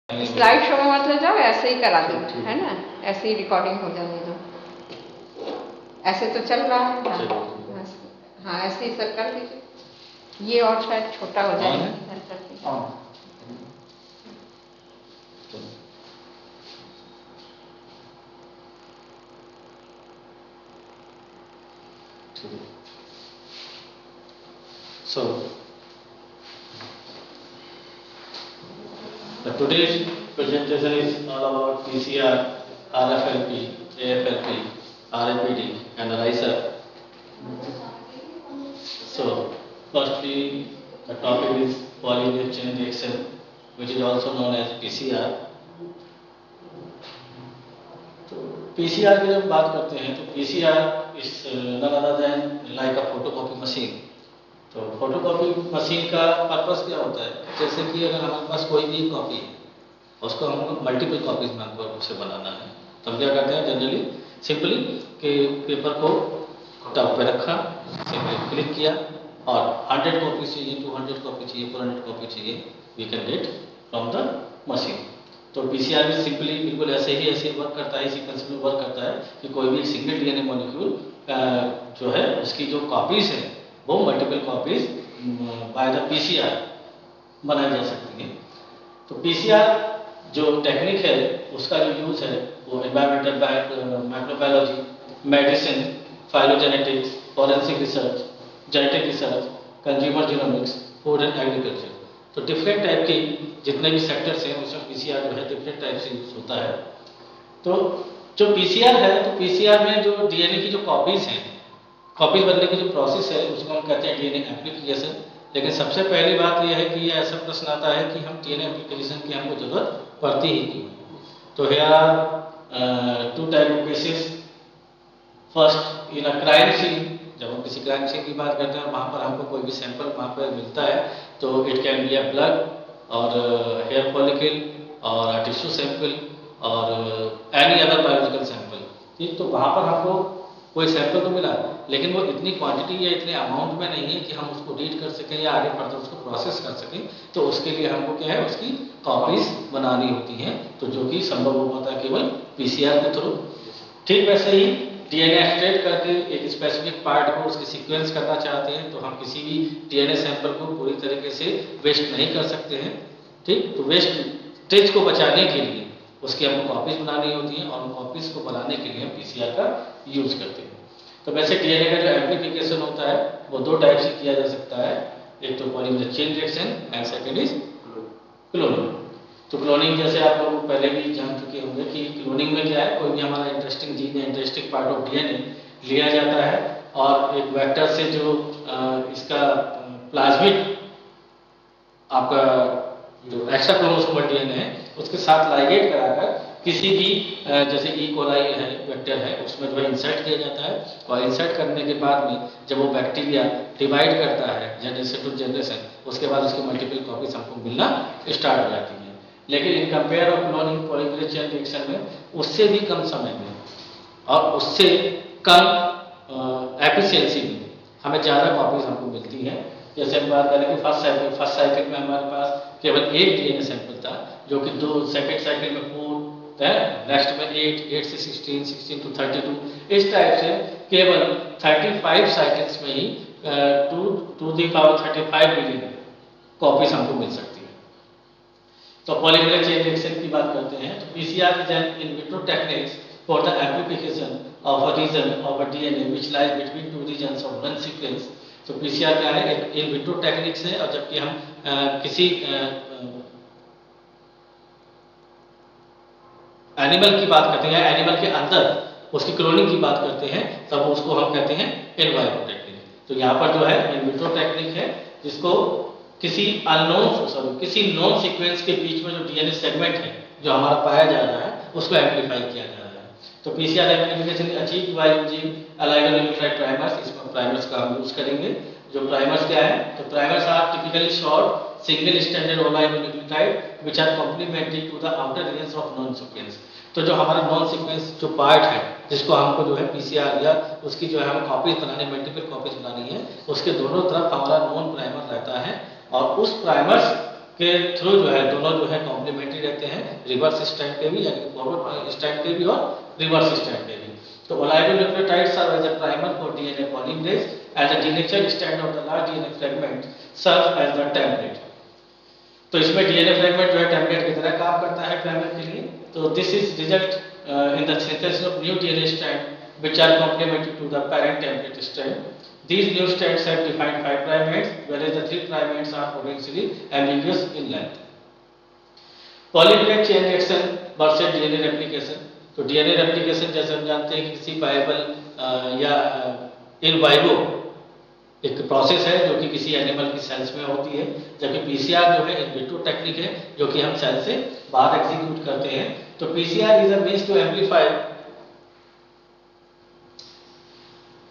Slide show में मत ले जाओ, ऐसे ही करा दो, है ना, ऐसे ही रिकॉर्डिंग हो जाने दो। ऐसे तो चल रहा है। हाँ, हाँ ऐसे ही सर कर दीजिए। ये और शायद छोटा हो जाएगा सर कर दीजिए। So, today's presentation is all about PCR, RFLP, AFLP, RFPD and ELISA. So, firstly, the topic is polymerase chain reaction, which is also known as PCR. तो PCR की जब बात करते हैं तो PCR is none other than like a photocopy machine. तो photocopy machine का purpose क्या होता है? जैसे कि अगर हमारे पास कोई भी कॉपी है उसको हमको मल्टीपल कॉपीज में हमको उसे बनाना है तो हम क्या करते हैं जनरली सिंपली कि पेपर को टॉप पे रखा, सिंपली क्लिक किया और 100 कॉपी चाहिए, 200 कॉपी चाहिए, 400 कॉपी चाहिए, we can get from the machine. तो पीसीआर भी सिंपली बिल्कुल ऐसे ही वर्क करता है, सीक्वेंस में वर्क करता है कि कोई भी सिंगल डीएनए मॉलिक्यूल जो है उसकी जो कॉपीज है वो multiple copies by the PCR बनाई जा सकती है। तो पीसीआर जो टेक्निक है उसका जो यूज है वो environmental microbiology, medicine, phylogenetics, forensic research, genetic research, consumer genomics, food and agriculture, तो डिफरेंट टाइप के जितने भी सेक्टर्स हैं उसमें पीसीआर जो है डिफरेंट टाइप से यूज होता है। तो जो पीसीआर है तो पीसीआर में जो डीएनए की जो कॉपीज हैं, कॉपी बनने की जो प्रोसेस है उसको हम कहते हैं डीएनए एम्प्लीफिकेशन। लेकिन सबसे पहली बात यह है कि ये ऐसा प्रश्न आता है कि हम डीएनए एम्प्लीफिकेशन की हमको जरूरत पड़ती ही क्यों? तो here are two type of cases. First in a crime scene, जब हम किसी क्राइम सीन की बात करते हैं वहां पर हमको कोई भी सैंपल वहां पर मिलता है तो it can be a blood और हेयर फॉलिकल और टिश्यू सैंपल और एनी अदर बायोलॉजिकल सैंपल। ठीक, तो वहां पर हमको कोई सैंपल तो मिला लेकिन वो इतनी क्वांटिटी या इतने अमाउंट में नहीं है कि हम उसको रीड कर सकें या आगे बढ़कर उसको प्रोसेस कर सकें, तो उसके लिए हमको क्या है उसकी कॉपीज बनानी होती हैं, तो जो कि संभव हो पाता है केवल पीसीआर के थ्रू। ठीक वैसे ही डीएनए एक्सट्रैक्ट करके एक स्पेसिफिक पार्ट को उसकी सीक्वेंस करना चाहते हैं तो हम किसी भी डीएनए सैंपल को पूरी तरीके से वेस्ट नहीं कर सकते हैं। ठीक, तो वेस्टेज को बचाने के लिए उसकी हमको कॉपीज बनानी होती हैं और उन कॉपीज को बनाने के लिए हम पीसीआर का यूज करते हैं। तो वैसे डीएनए का जो एम्प्लीफिकेशन होता है वो दो टाइप से किया जा सकता है, एक तो polymerase chain reaction and second is cloning. तो क्लोनिंग जैसे आप लोग पहले भी जान चुके होंगे कि क्लोनिंग में क्या है, कोई भी हमारा इंटरेस्टिंग जीन या इंटरेस्टिंग पार्ट ऑफ डीएनए लिया जाता है और एक वेक्टर से जो इसका प्लाज्मिड आपका जो एक्स्ट्रा क्रोमोसोमल डीएनए है उसके साथ लाइगेट कराकर किसी भी जैसे ई कोलाई है वेक्टर है उसमें जो है इंसर्ट किया जाता है और इंसर्ट करने के बाद में जब वो बैक्टीरिया डिवाइड करता है जनरेशन टू जनरेशन, उसके बाद उसकी मल्टीपल कॉपीज हमको मिलना स्टार्ट हो जाती है। लेकिन in compare of cloning polymerase chain reaction में उससे भी कम समय में और उससे कम एफिशिएंसी में हमें ज़्यादा कॉपीज हमको मिलती हैं। जैसे हम बात करें कि फर्स्ट साइकिल में हमारे पास केवल एक डीएनए सैंपल था जो कि सेकेंड साइकिल में 4 है, नेक्स्ट में 8 से 16, 16 to 32, इस टाइप से केवल 35 साइकिल्स में ही 2 to the power 35 billion copies हमको मिल सकती है। तो पॉलीमरेज चेन रिएक्शन की बात करते हैं तो PCR is an in vitro techniques for the amplification of a region of a DNA which lies between two regions of one sequence. तो पीसीआर क्या है, एक इन विट्रो टेक्निक्स है और जबकि हम किसी एनिमल की बात करते हैं, एनिमल के अंदर उसकी क्लोनिंग की बात करते हैं तब उसको हम कहते हैं इन वाइवो टेक्निक। तो यहाँ पर जो है इन विट्रो टेक्निक है जिसको किसी नॉन सीक्वेंस के बीच में जो डीएनए सेगमेंट है जो हमारा पाया जा रहा है उसको एम्प्लीफाई किया जा रहा है। तो PCR amplification achieve by using oligonucleotide primers. इसमें प्राइमर्स का हम यूज करेंगे। जो प्राइमर्स क्या है, तो primers are typically short single standard oligonucleotide which are complementary to the outer regions of known sequence. तो जो हमारा नॉन सीक्वेंस जो पार्ट है जिसको हमको जो है पीसीआर या उसकी जो है हमें कॉपीज बनानी, मल्टीपल कॉपीज बनानी है, उसके दोनों तरफ हमारा नॉन प्राइमर रहता है और उस प्राइमर्स के थ्रू जो है दोनों जो है कॉम्प्लीमेंट्री रहते हैं, रिवर्स स्ट्रैंड के भी यानी फॉरवर्ड स्ट्रैंड के भी और रिवर्स स्ट्रैंड के भी। तो oligonucleotides are as a primer for DNA polymerase as a denature strand of the large DNA fragment serve as the template. तो इसमें डीएनए फ्रेगमेंट जो है टेम्पलेट की तरह काम करता है प्राइमर के लिए। तो this is result in the synthesis of new DNA strand which are complementary to the parent template strand. These new strands have defined 5 prime ends, whereas the 3 prime ends are potentially ambiguous in length. Polymerase chain reaction versus DNA replication. तो DNA replication जैसे हम जानते हैं कि किसी viable या इन vivo एक process है जो कि किसी एनिमल की सेल्स में होती है, जबकि पीसीआर जो है इन विट्रो टेक्निक है जो कि हम सेल से बाहर एग्जीक्यूट करते हैं। तो PCR is a means to amplify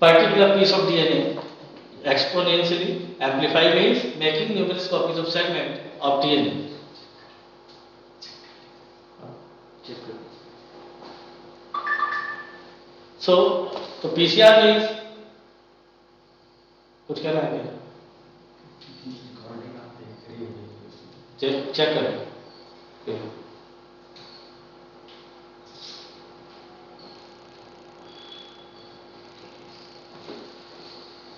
particular piece of DNA exponentially. Amplify means making numerous copies of segment of DNA. So PCR means कुछ कहना है क्या? चेक करें।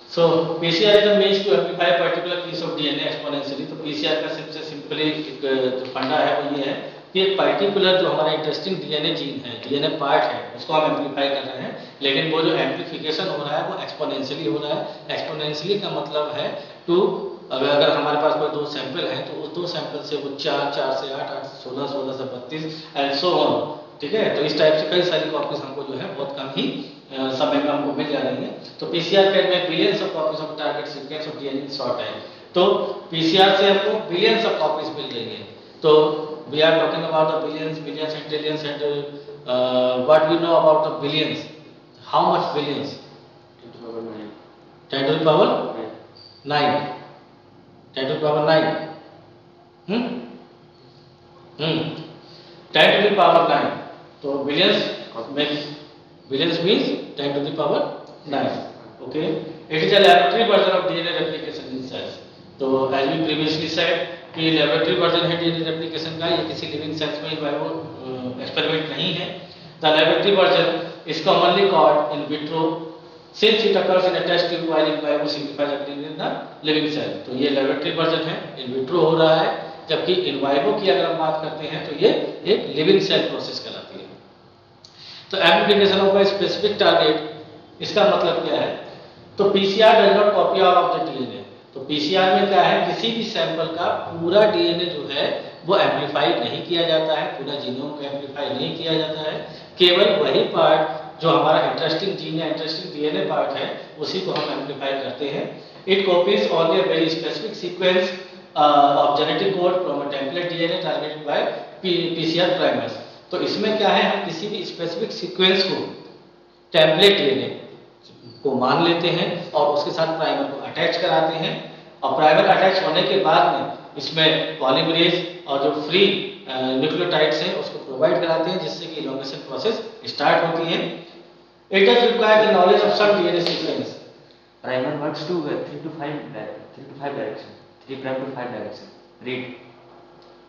So PCR is a means to amplify a particular piece of DNA exponentially. तो PCR का सबसे simply जो फंडा है वो ये है कि एक पर्टिकुलर जो हमारा इंटरेस्टिंग डीएनए जीन है, डीएनए पार्ट है, उसको हम एम्पलीफाई कर रहे हैं, लेकिन वो जो एम्पलीफिकेशन हो रहा है वो एक्सपोनेंशियली हो रहा है। एक्सपोनेंशियली का मतलब है टू अगर हमारे पास कोई 2 सैंपल हैं तो उस 2 सैंपल से वो 4, 4 से 8, 8 से 16, 16 से 32 एंड सो ऑन। ठीक है, तो इस टाइप से कई सारी कॉपीज हमको जो है बहुत कम ही समय में हमको मिल जा रही है। तो PCR can make billions of copies of target sequence of DNA in short time. तो पीसीआर से हमको बिलियंस ऑफ कॉपीज मिल रही है। तो we are talking about the billions, billions and trillions and what we know about the billions, how much billions? 10 to the power 9, 10 to the power 9, 10 to the power 9। तो billions means 10 to the power 9. Okay, it is a laboratory version of DNA replication in cells. तो as we previously said कि laboratory version है DNA replication का, ये किसी living cells में vivo experiment नहीं है। The laboratory version is commonly called in vitro since it occurs in a test tube while in vivo signifies occurring in the living cell। तो ये laboratory version है, in vitro हो रहा है, जबकि in vivo की अगर हम बात करते हैं तो ये एक living cell प्रोसेस कहलाती है। तो amplification of a specific target, इसका मतलब क्या है? तो PCR does not copy all of the DNA. तो पीसीआर में क्या है, किसी भी सैंपल का पूरा डीएनए जो है वो एम्प्लीफाई नहीं किया जाता है, पूरा जीनोम को एम्प्लीफाई नहीं किया जाता है, केवल वही पार्ट जो हमारा इंटरेस्टिंग जीन या इंटरेस्टिंग डीएनए पार्ट है उसी को हम एम्प्लीफाई करते हैं। It copies only a very specific sequence of genetic code from a template DNA targeted by PCR primers. तो इसमें क्या है, हम किसी भी स्पेसिफिक सीक्वेंस को टेम्पलेट डीएनए को मान लेते हैं और उसके साथ प्राइमर को अटैच कराते हैं, और प्राइमर अटैच होने के बाद में इसमें पॉलीमरेज और जो फ्री न्यूक्लियोटाइड्स हैं उसको प्रोवाइड कराते हैं, जिससे कि इलॉन्गेशन प्रोसेस स्टार्ट होती है। It does require the knowledge of some DNA sequence. Primer works to 3 to 5 direction, 3 prime to 5 direction. Read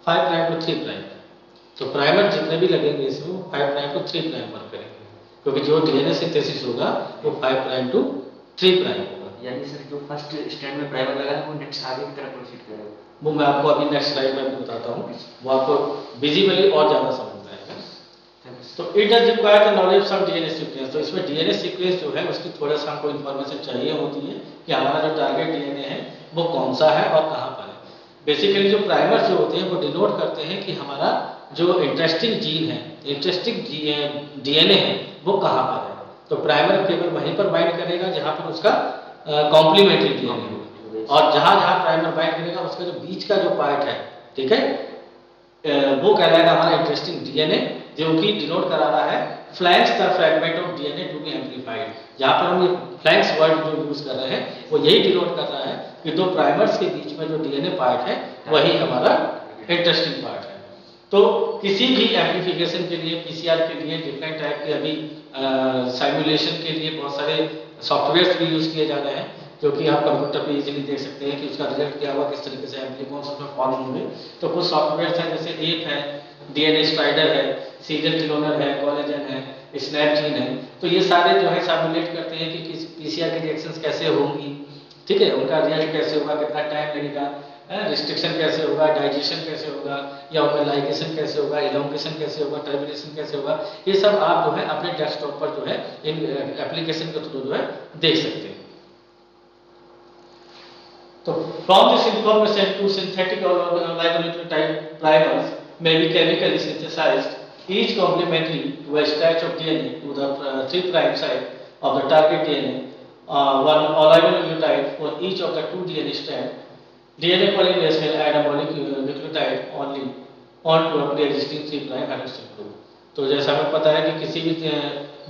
5 prime to 3 prime. तो प्राइमर जितने भी लगेंगे इसमें वो 5 प्राइम टू 3 प्राइम वर्क करेंगे, क्योंकि जो डीएनए सिंथेसिस होगा वो 5 प्राइम टू 3 प्राइम होगा। यानी सर जो फर्स्ट स्टैंड में प्राइमर लगा है वो नेक्स्ट आगे की तरफ प्रोसीड करेगा। वो मैं आपको अभी नेक्स्ट स्लाइड में बताता हूँ, वो आपको विजिबली और ज़्यादा समझ में आएगा। तो it does require the knowledge of some DNA sequence. तो इसमें डीएनए सीक्वेंस जो है उसकी थोड़ा सा हमको इन्फॉर्मेशन चाहिए होती है कि हमारा जो टारगेट डीएनए है वो कौन सा है और कहाँ पर है। बेसिकली जो प्राइमर्स जो होते हैं वो डिनोट करते हैं कि हमारा जो इंटरेस्टिंग जीन है, इंटरेस्टिंग डीएनए है वो कहाँ पर है। तो प्राइमर केवल वहीं पर बाइंड करेगा जहाँ पर उसका कॉम्प्लीमेंट्री डीएनए होगा, और जहाँ जहाँ प्राइमर बाइंड करेगा उसका जो बीच का जो पार्ट है, ठीक है, वो कहलाएगा हमारा इंटरेस्टिंग डीएनए, जो कि डिनोट करा रहा है flanks the fragment of DNA to be amplified. जहाँ पर हम ये फ्लैंक्स वर्ड जो यूज कर रहे हैं वो यही डिनोट कर रहा है कि 2 प्राइमर्स के बीच में जो डीएनए पार्ट है वही हमारा इंटरेस्टिंग पार्ट है। तो किसी भी एम्प्लीफिकेशन के लिए, पीसीआर के लिए डिफरेंट टाइप के अभी सिमुलेशन के लिए बहुत सारे सॉफ्टवेयर्स भी यूज किए जा रहे हैं। जो कि आप कंप्यूटर पे इजीली देख सकते हैं कि उसका रिजल्ट क्या हुआ, किस तरीके से एम्प्लीकॉन्स उसमें फॉर्म होंगे। तो कुछ सॉफ्टवेयर हैं जैसे एप है, डीएनए स्ट्राइडर है, सीरियल क्लोनर है, कोलेजन है, स्नैपजीन है। तो ये सारे जो है सिमुलेट करते हैं कि पीसीआर की रिएक्शंस कैसे होंगी, ठीक है, उनका रिजल्ट कैसे होगा, कितना टाइम लगेगा, रिस्ट्रिक्शन कैसे होगा, डाइजेशन कैसे होगा, या उनमें लाइगेशन कैसे होगा, इलोंगेशन कैसे होगा, टर्मिनेशन कैसे होगा। ये सब आप जो है अपने डेस्कटॉप पर जो है इन एप्लीकेशन के थ्रू जो है देख सकते हैं। तो from this information to synthetic oligonucleotide primers may be chemically synthesized, each complementary to a stretch of DNA to the 3' site of the target DNA, one oligonucleotide for each of the 2 DNA strands. DNA polymerase will add a nucleotide only onto a pre-existing 3' hydroxyl group. तो जैसा हमें पता है कि किसी भी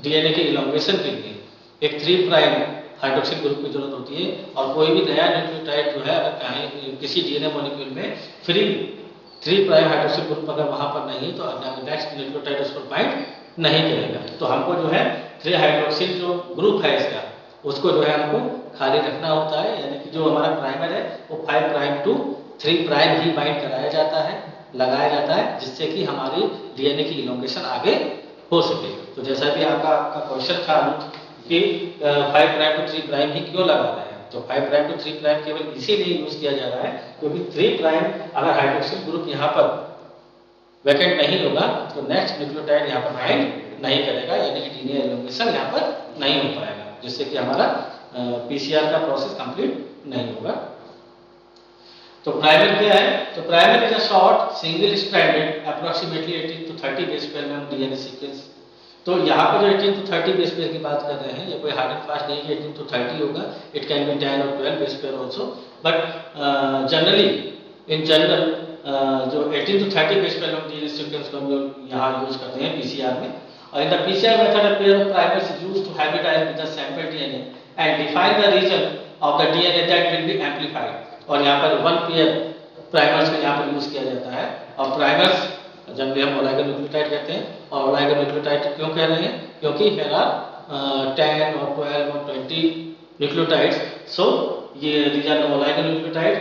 DNA के elongation के लिए एक 3' हाइड्रोक्सिल ग्रुप की जरूरत होती है, और कोई भी नया न्यूक्लियोटाइड जो है अगर कहीं किसी डीएनए मॉलिक्यूल में फ्री 3' हाइड्रोक्सिल ग्रुप अगर वहां पर नहीं है तो नेक्स्ट न्यूक्लियोटाइड उस पर बाइंड नहीं करेगा। तो हमको जो है 3 हाइड्रोक्सिल जो ग्रुप है इसका, उसको जो है हमको खाली रखना होता है, यानी कि जो हमारा प्राइमर है वो 5' to 3' ही बाइंड कराया जाता है, लगाया जाता है, जिससे कि हमारी डीएनए की इलोंगेशन आगे हो सके। तो जैसा भी आपका क्वेश्चन था कि 5' to 3' ही क्यों लगा रहे हैं, तो 5' to 3' केवल इसीलिए यूज किया जा रहा है क्योंकि 3' अगर हाइड्रोक्सिल ग्रुप यहाँ पर वैकेंट नहीं होगा तो नेक्स्ट न्यूक्लियोटाइड यहाँ पर बाइंड नहीं करेगा, यानी कि डीएनए इलोंगेशन यहाँ पर नहीं हो पाएगा, जिससे कि हमारा पीसीआर का प्रोसेस कंप्लीट नहीं होगा। तो प्राइमर क्या है, तो primer is a short single stranded approximately 18 to 30 base pair में डीएनए सीक्वेंस। तो यहाँ पर जो 18 to 30 बेस पेयर की बात कर रहे हैं, ये कोई हार्ड एंड फास्ट नहीं कि 18 to 30 होगा, it can B 10 or 12 base pair also, but generally in general जो 18 to 30 base pair DNA sequence को हम लोग यहाँ यूज करते हैं पीसीआर में। और in the PCR method a pair of primers is used to hybridize with the sample DNA and define the region of the DNA that will be amplified. और यहाँ पर 1 पेयर प्राइमर्स का यहाँ पर यूज किया जाता है। और प्राइमर्स जनरली हम ओलिगोन्यूक्लियोटाइड कहते हैं, और ओलिगोन्यूक्लियोटाइड क्यों कह रहे हैं, क्योंकि here are 10 or 12 or 20 nucleotides, so ये these are oligonucleotide.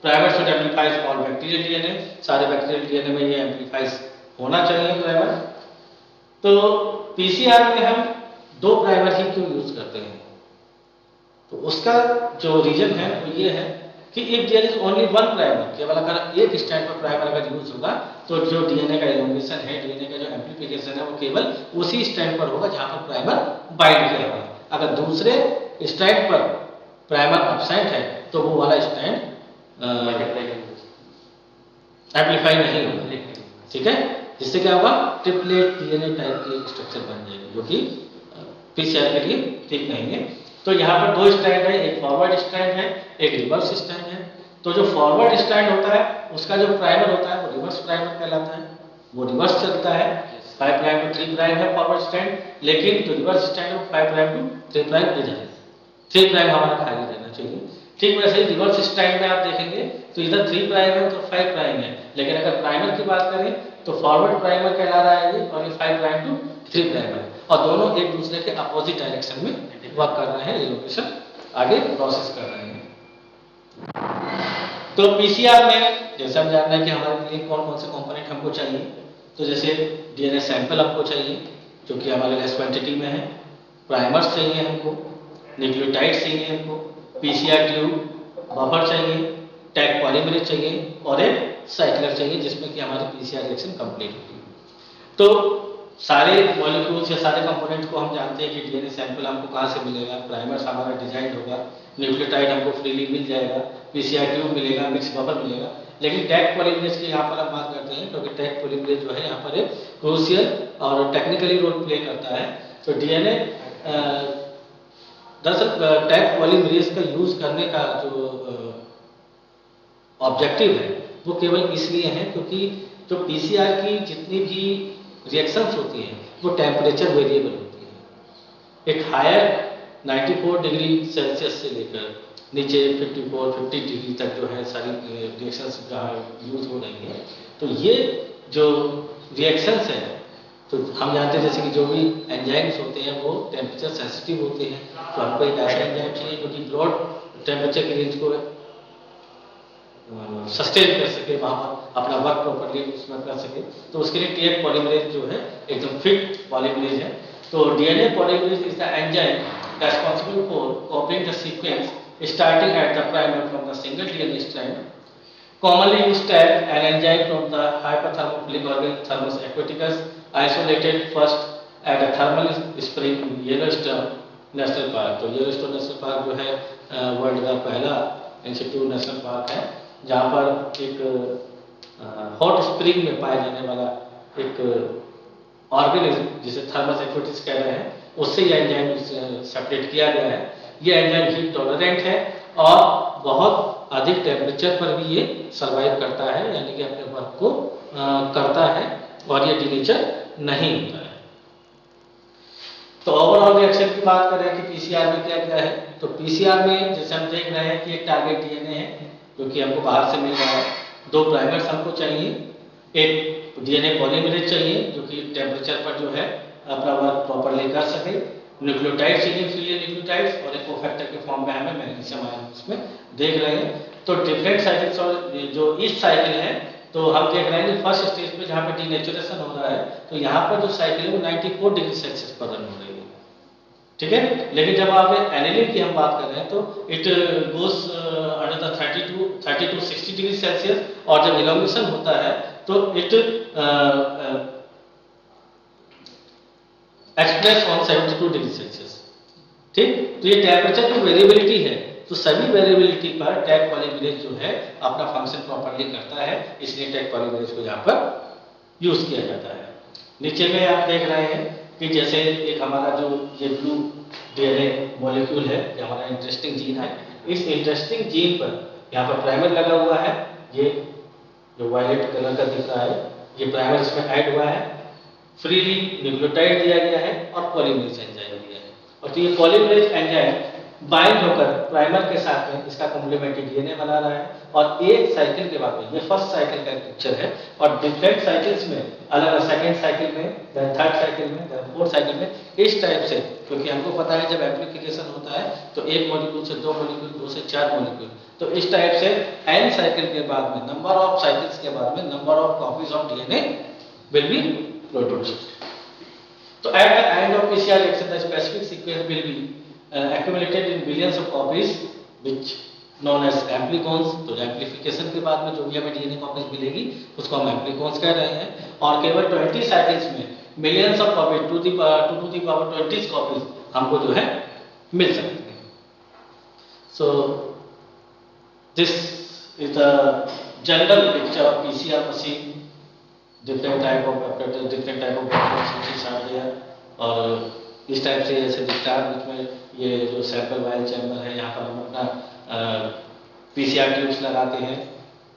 Primer should amplifies all bacterial DNA, सारे बैक्टीरियल डीएनए में ये एम्प्लीफाइज होना चाहिए प्राइमर। तो पीसीआर में हम 2 प्राइमर ही क्यों यूज करते हैं, तो उसका जो रीजन है वो ये है कि if there is only 1 primer, केवल अगर एक स्ट्रैंड पर प्राइमर अगर यूज होगा तो जो डीएनए का इलोंगेशन है, डीएनए का जो एम्प्लीफिकेशन है वो केवल उसी स्ट्रैंड पर होगा जहां पर प्राइमर बाइंड करेगा। अगर दूसरे स्ट्रैंड पर प्राइमर एब्सेंट है तो वो वाला स्ट्रैंड एम्प्लीफाई नहीं होगा, ठीक है, जिससे क्या होगा, ट्रिपलेट डीएनए टाइप की स्ट्रक्चर बन जाएगी, जो कि पीसीआर के लिए ठीक नहीं है। तो यहाँ पर 2 स्ट्रैंड है, एक फॉरवर्ड स्ट्रैंड है, एक रिवर्स स्ट्रैंड है। तो जो फॉरवर्ड स्ट्रैंड होता है उसका जो प्राइमर होता है वो रिवर्स प्राइमर कहलाता है, वो रिवर्स चलता है, 5' to 3' है फॉरवर्ड स्ट्रैंड, लेकिन जो रिवर्स स्ट्रैंड है 5' to 3' इधर है, 3' हमारा खाली रहना चाहिए। ठीक वैसे ही रिवर्स स्ट्रैंड में आप देखेंगे तो इधर 3' है तो 5' है, लेकिन अगर प्राइमर की बात करें तो फॉरवर्ड प्राइमर कहला रहा है ये, और ये 5' to 3' है, और दोनों एक दूसरे के अपोजिट डायरेक्शन में वर्क कर रहे हैं, इलोकेशन आगे प्रोसेस कर रहे हैं। तो पीसीआर में जैसे हम जान रहे हैं कि हमारे लिए कौन कौन से कंपोनेंट हमको चाहिए, तो जैसे डीएनए सैंपल हमको चाहिए जो कि हमारे लेस क्वांटिटी में है, प्राइमर्स चाहिए हमको, न्यूक्लियोटाइड चाहिए हमको, पीसीआर ट्यूब, बफर चाहिए, टैग पॉलीमरेज चाहिए, और एक साइक्लर चाहिए जिसमें कि हमारी पीसीआर रिएक्शन कंप्लीट होगी। तो सारे मॉलिक्यूल्स या सारे कंपोनेंट को हम जानते हैं कि डीएनए सैंपल हमको कहाँ से मिलेगा, प्राइमर्स हमारा डिजाइन होगा, न्यूक्लियोटाइड हमको फ्रीली मिल जाएगा, पीसीआर ट्यूब मिलेगा, मिक्स बफर मिलेगा। लेकिन टैग पॉलीमरेज की यहाँ पर हम बात करते हैं क्योंकि टैग पॉलीमरेज जो है यहाँ पर एक क्रूशियल और टेक्निकली रोल प्ले करता है। तो डीएनए दरअसल टैग पॉलीमरेज का यूज करने का जो ऑब्जेक्टिव है वो केवल इसलिए है क्योंकि जो पीसीआर की जितनी भी रिएक्शंस होती हैं वो टेम्परेचर वेरिएबल होती है। एक हायर 94 डिग्री सेल्सियस से लेकर नीचे 54-50 डिग्री तक जो है सारी रिएक्शंस जहाँ यूज हो रही हैं, तो ये जो रिएक्शंस है तो हम जानते हैं जैसे कि जो भी एंजाइम्स होते हैं वो टेम्परेचर सेंसिटिव होते हैं, तो हमको एक ऐसा एंजाइम चाहिए जो कि ब्रॉड टेम्परेचर की रेंज को सस्टेन कर सके, वहाँ पर अपना वर्क प्रॉपर्ली उसमें कर सके। तो उसके लिए टीएफ पॉलीमरेज जो है एकदम फिट पॉलीमरेज है। तो DNA polymerase is the enzyme responsible for copying the sequence starting at the primer from the single DNA strand, commonly used as an enzyme from the hyperthermophilic organ Thermus aquaticus, isolated first at a thermal spring in Yellowstone National Park। तो Yellowstone national park जो है world का पहला institute national park है, जहाँ पर एक hot spring में पाया जाने वाला एक ऑर्गेनिज्म जिसे थर्मस एक्वाटिक्स कह रहे हैं, उससे यह एंजाइम सेपरेट किया गया है। ये एंजाइम हीट टॉलरेंट है और बहुत अधिक टेम्परेचर पर भी ये सर्वाइव करता है, यानी कि अपने वर्क को करता है और ये डिनेचर नहीं होता है। तो ओवरऑल रिएक्शन की बात करें कि पीसीआर में क्या क्या है, तो पीसीआर में जैसे हम देख रहे हैं कि एक टारगेट डीएनए है जो कि हमको बाहर से मिल रहा है, 2 प्राइमर्स हमको चाहिए, एक डीएनए पॉलीमरेज चाहिए जो कि टेम्परेचर पर जो है अपना वर्क प्रॉपरली कर सके, न्यूक्लियोटाइड चाहिए, फिलियल न्यूक्लियोटाइड्स और एक कोफैक्टर के फॉर्म में हमें मैग्नीशियम आयन उसमें देख रहे हैं। तो डिफरेंट साइकिल्स और जो इस साइकिल है तो हम देख रहे हैं कि फर्स्ट स्टेज पे जहाँ पे डीनेचुरेशन हो रहा है तो यहाँ पर जो साइकिल है वो 94 डिग्री सेल्सियस पर रन हो रही है, ठीक है। लेकिन जब आप एनिलिन की हम बात कर रहे हैं तो it goes under the 30 to 60 degree Celsius, और जब इलॉन्गेशन होता है तो it express on 72 degree Celsius, ठीक। तो ये टेम्परेचर की वेरिएबिलिटी है, तो सभी वेरिएबिलिटी पर टैग पॉलीमरेज जो है अपना फंक्शन प्रॉपर्ली करता है, इसलिए टैग पॉलीमरेज को यहाँ पर यूज किया जाता है। नीचे में आप देख रहे हैं कि जैसे एक हमारा जो ये ब्लू डीएनए मॉलिक्यूल है, ये हमारा इंटरेस्टिंग जीन है, इस इंटरेस्टिंग जीन पर यहाँ पर प्राइमर लगा हुआ है, ये जो वायलेट कलर का दिख रहा है ये प्राइमर इसमें ऐड हुआ है, फ्रीली न्यूक्लियोटाइड दिया गया है और पॉलीमरेज एंजाइम दिया है। और तो ये पॉलीमरेज एंजाइम बाइंड होकर प्राइमर के साथ में इसका कॉम्प्लीमेंट्री डीएनए बना रहा है, और एक साइकिल के बाद में, ये फर्स्ट साइकिल का पिक्चर है, और डिफरेंट साइकिल्स में अलग सेकंड साइकिल में, थर्ड साइकिल में, फोर्थ साइकिल में, इस टाइप से, क्योंकि हमको पता है जब एम्प्लीफिकेशन होता है तो एक मॉलिक्यूल से 2 मॉलिक्यूल, 2 से 4 मॉलिक्यूल, तो इस टाइप से n साइकिल के बाद में, नंबर ऑफ साइकिल्स के बाद में number of copies of DNA will be produced. So at the end of PCR reaction, the specific sequence will be accumulated in billions of copies, which known as amplicons। तो amplification के बाद में जो भी हमें डीएनए कॉपीज मिलेगी उसको हम एम्प्लीकॉन्स कह रहे हैं, और केवल 20 साइकिल्स में millions of copies to the power 20 copies हमको जो है मिल सकती है। So this is the general picture of PCR machine, different type of machines are there, और इस टाइप से जैसे दिखता है बीच में ये जो सैंपल वायल चैम्बर है, यहाँ पर हम अपना पीसीआर ट्यूब्स लगाते हैं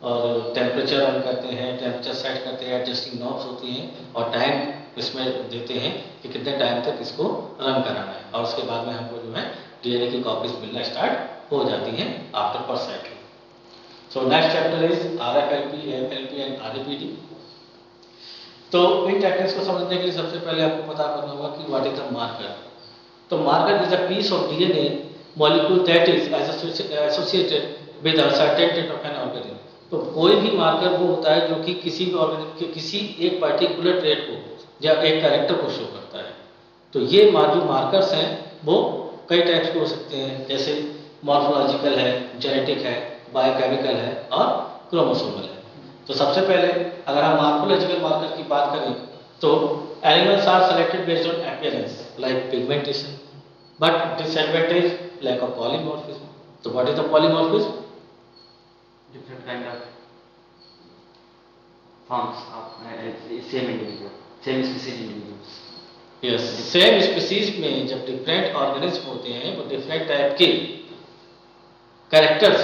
और टेम्परेचर ऑन करते हैं, टेम्परेचर सेट करते हैं, एडजस्टिंग नॉब्स होती हैं, और टाइम इसमें देते हैं कि कितने टाइम तक इसको रन कराना है, और उसके बाद में हमको जो है डीएनए की कॉपीज मिलना स्टार्ट हो जाती हैं after per cycle. So next chapter is RFLP, AFLP and RAPD. तो इन टेक्निक्स को समझने के लिए सबसे पहले आपको पता करना होगा कि व्हाट इज द मार्कर। तो marker is a piece of DNA molecule that is associated with a certain trait of an organism. तो कोई भी मार्कर वो होता है जो कि किसी भी ऑर्गेनिज्म के किसी एक पर्टिकुलर ट्रेट को या एक कैरेक्टर को शो करता है। तो ये जो मार्कर्स हैं वो कई टाइप्स के हो सकते हैं, जैसे मॉर्फोलॉजिकल है, जेनेटिक है, बायोकेमिकल है और क्रोमोसोमल है। तो सबसे पहले अगर हम मॉर्फोलॉजिकल मार्कर की बात करें तो animals are selected based on appearance like pigmentation, but disadvantage lack of polymorphism. तो what is the polymorphism? Different kind of forms of same individual, same species individuals. Yes, same species में जब different organism होते हैं वो different type के characters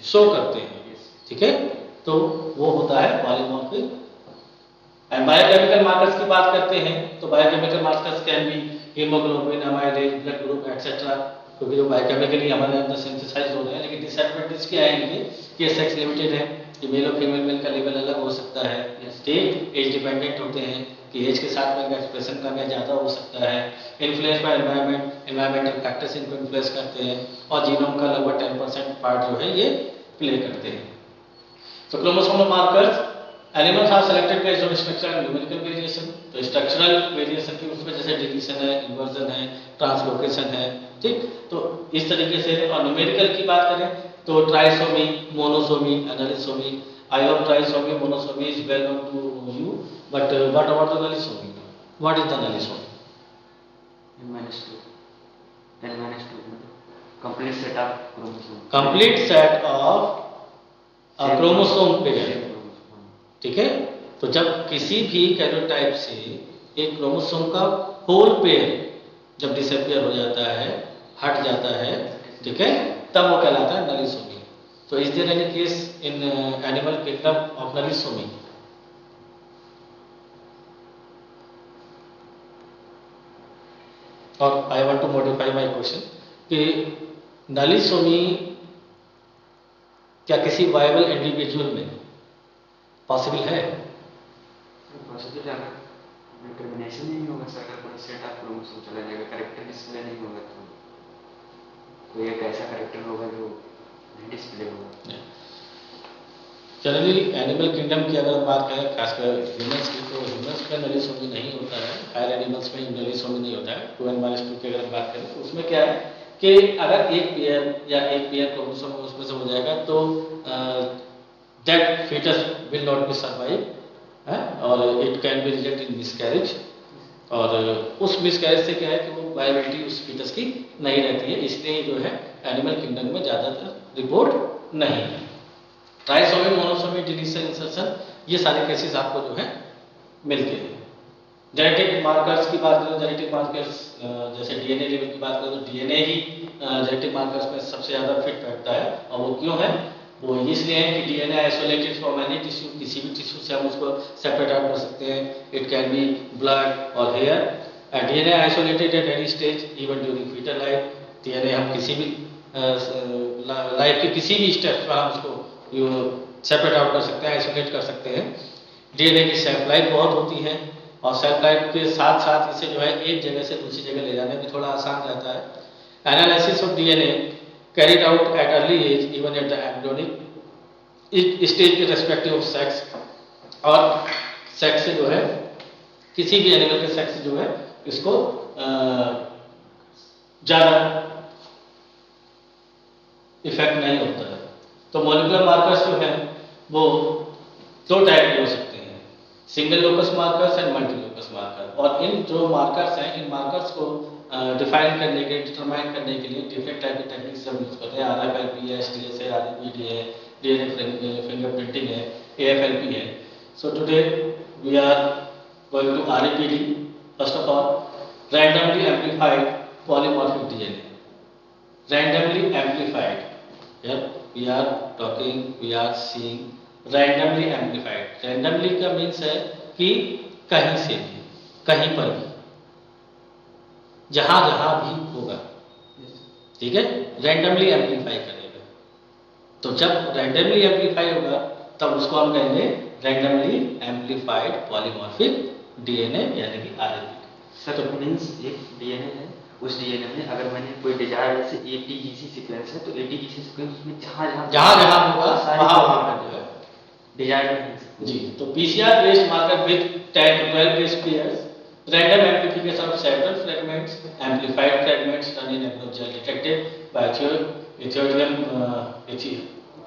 show करते हैं, ठीक है, तो वो होता है पॉलीमॉर्फिज्म। एंड बायोकेमिकल मार्कर्स की बात करते हैं तो biochemical markers can be haemoglobin, amylase, blood group etcetera, क्योंकि जो बायोकेमिकली हमारे अंदर सिंथेसाइज हो रहे हैं। लेकिन डिसएडवांटेज क्या है इनके कि सेक्स लिमिटेड है, मेल और फीमेल मेल का लेवल अलग हो सकता है, ठीक, एज डिपेंडेंट होते हैं कि एज के साथ में इनका एक्सप्रेशन कम या ज़्यादा हो सकता है, इन्फ्लुएंस बाय एनवायरमेंटल फैक्टर्स इनको इन्फ्लुएंस करते हैं, और जीनोम का लगभग 10% पार्ट जो है ये प्ले करते हैं। तो chromosomal markers animals are selected based on structural and numerical variation. तो स्ट्रक्चरल वेरिएशन की उसमें जैसे डिलीशन है, इन्वर्जन है, ट्रांसलोकेशन है, ठीक, तो इस तरीके से। और न्यूमेरिकल की बात करें तो trisomy, monosomy, nullisomy. I hope trisomy, monosomy is well known to you, but what about the nullisomy? What is the nullisomy? N-2, 10-2 complete set of chromosome. Complete set of chromosome pair, ठीक है। तो जब किसी भी karyotype से एक chromosome का hole pair जब डिसअपियर हो जाता है, हट जाता है, ठीक है, तब वो कहलाता है नलिसोमी। तो is there any case in animal kingdom of nullisomy? और I want to modify my question कि नलिसोमी क्या किसी वायबल इंडिविजुअल में पॉसिबल है? पॉसिबल अगर डिटर्मिनेशन ही नहीं होगा सर, अगर पूरा सेट ऑफ क्रोमोसोम चला जाएगा, करेक्टर डिस्प्ले नहीं होगा, तो एक ऐसा करेक्टर होगा जो नहीं डिस्प्ले होगा। जनरली एनिमल किंगडम की अगर बात करें, खासकर ह्यूमंस की, तो ह्यूमंस में नलिसोमी नहीं होता है, हायर एनिमल्स में नलिसोमी नहीं होता है। 2n-2 की अगर हम बात करें तो उसमें क्या है कि अगर एक पेयर क्रोमोसोम उसमें से हो जाएगा तो that fetus will not be survive, और it can be result in miscarriage. और उस मिसकैरेज से क्या है कि वो वायबिलिटी उस फीटस की नहीं रहती है, इसलिए जो है एनिमल किंगडम में ज़्यादातर रिपोर्ट नहीं है। ट्राइसोमी, मोनोसोमी, डिलीशन, इंसर्शन, ये सारे केसेस आपको जो है मिलते हैं। जेनेटिक मार्कर्स की बात करें, जेनेटिक मार्कर्स जैसे डीएनए लेवल की बात करें तो डीएनए ही जेनेटिक मार्कर्स में सबसे ज़्यादा फिट बैठता है। और वो क्यों है? वो इसलिए है कि DNA isolated from any tissue, किसी भी टिश्यू से हम उसको सेपरेट आउट कर सकते हैं। इट कैन बी ब्लड और hair, and DNA isolated at any stage even during foetal life. DNA हम किसी भी लाइफ के किसी भी स्टेप पर हम उसको सेपरेट आउट कर सकते हैं, आइसोलेट कर सकते हैं। डीएनए की सेल्फ लाइफ बहुत होती है, और सेल्फ लाइफ के साथ साथ इसे जो है एक जगह से दूसरी जगह ले जाने में थोड़ा आसान रहता है। Analysis of DNA carried out at early age even at the embryonic stage के रेस्पेक्टिव ऑफ सेक्स, और सेक्स से जो है किसी भी एनिमल के सेक्स से जो है इसको ज़्यादा इफेक्ट नहीं होता है। तो मॉलिक्यूलर मार्कर्स जो हैं वो दो टाइप के हो सकते हैं, single locus markers and multi locus marker. और इन जो मार्कर्स हैं, इन मार्कर्स को डिफाइन करने के, डिटरमाइन करने के लिए डिफरेंट टाइप की टेक्निक्स हम यूज करते हैं। RFLP है, STS है, REPD है, DNA फिंगरप्रिंटिंग है, AFLP है। So today we are going to REPD। First of all, randomly amplified polymorphic DNA, randomly amplified. Here we are talking, we are seeing randomly amplified. Randomly का means है कि कहीं से भी, कहीं पर भी, जहां जहां भी होगा, ठीक है, रैंडमली एम्पलीफाई करेगा। तो जब रैंडमली एम्पलीफाई होगा तब उसको हम कहेंगे रैंडमली एम्पलीफाइड पॉलीमॉर्फिक डीएनए यानी कि RNA। सर तो मीन्स एक डीएनए है, उस डीएनए में अगर मैंने कोई डिजायर जैसे ATGC सीक्वेंस है तो ATGC सीक्वेंस में जहां जहां होगा वहां पर जो है डिजायर जी। तो PCR based marker with 10 to 12 base pairs, random amplification of several fragments, amplified fragments done in aerogel detected by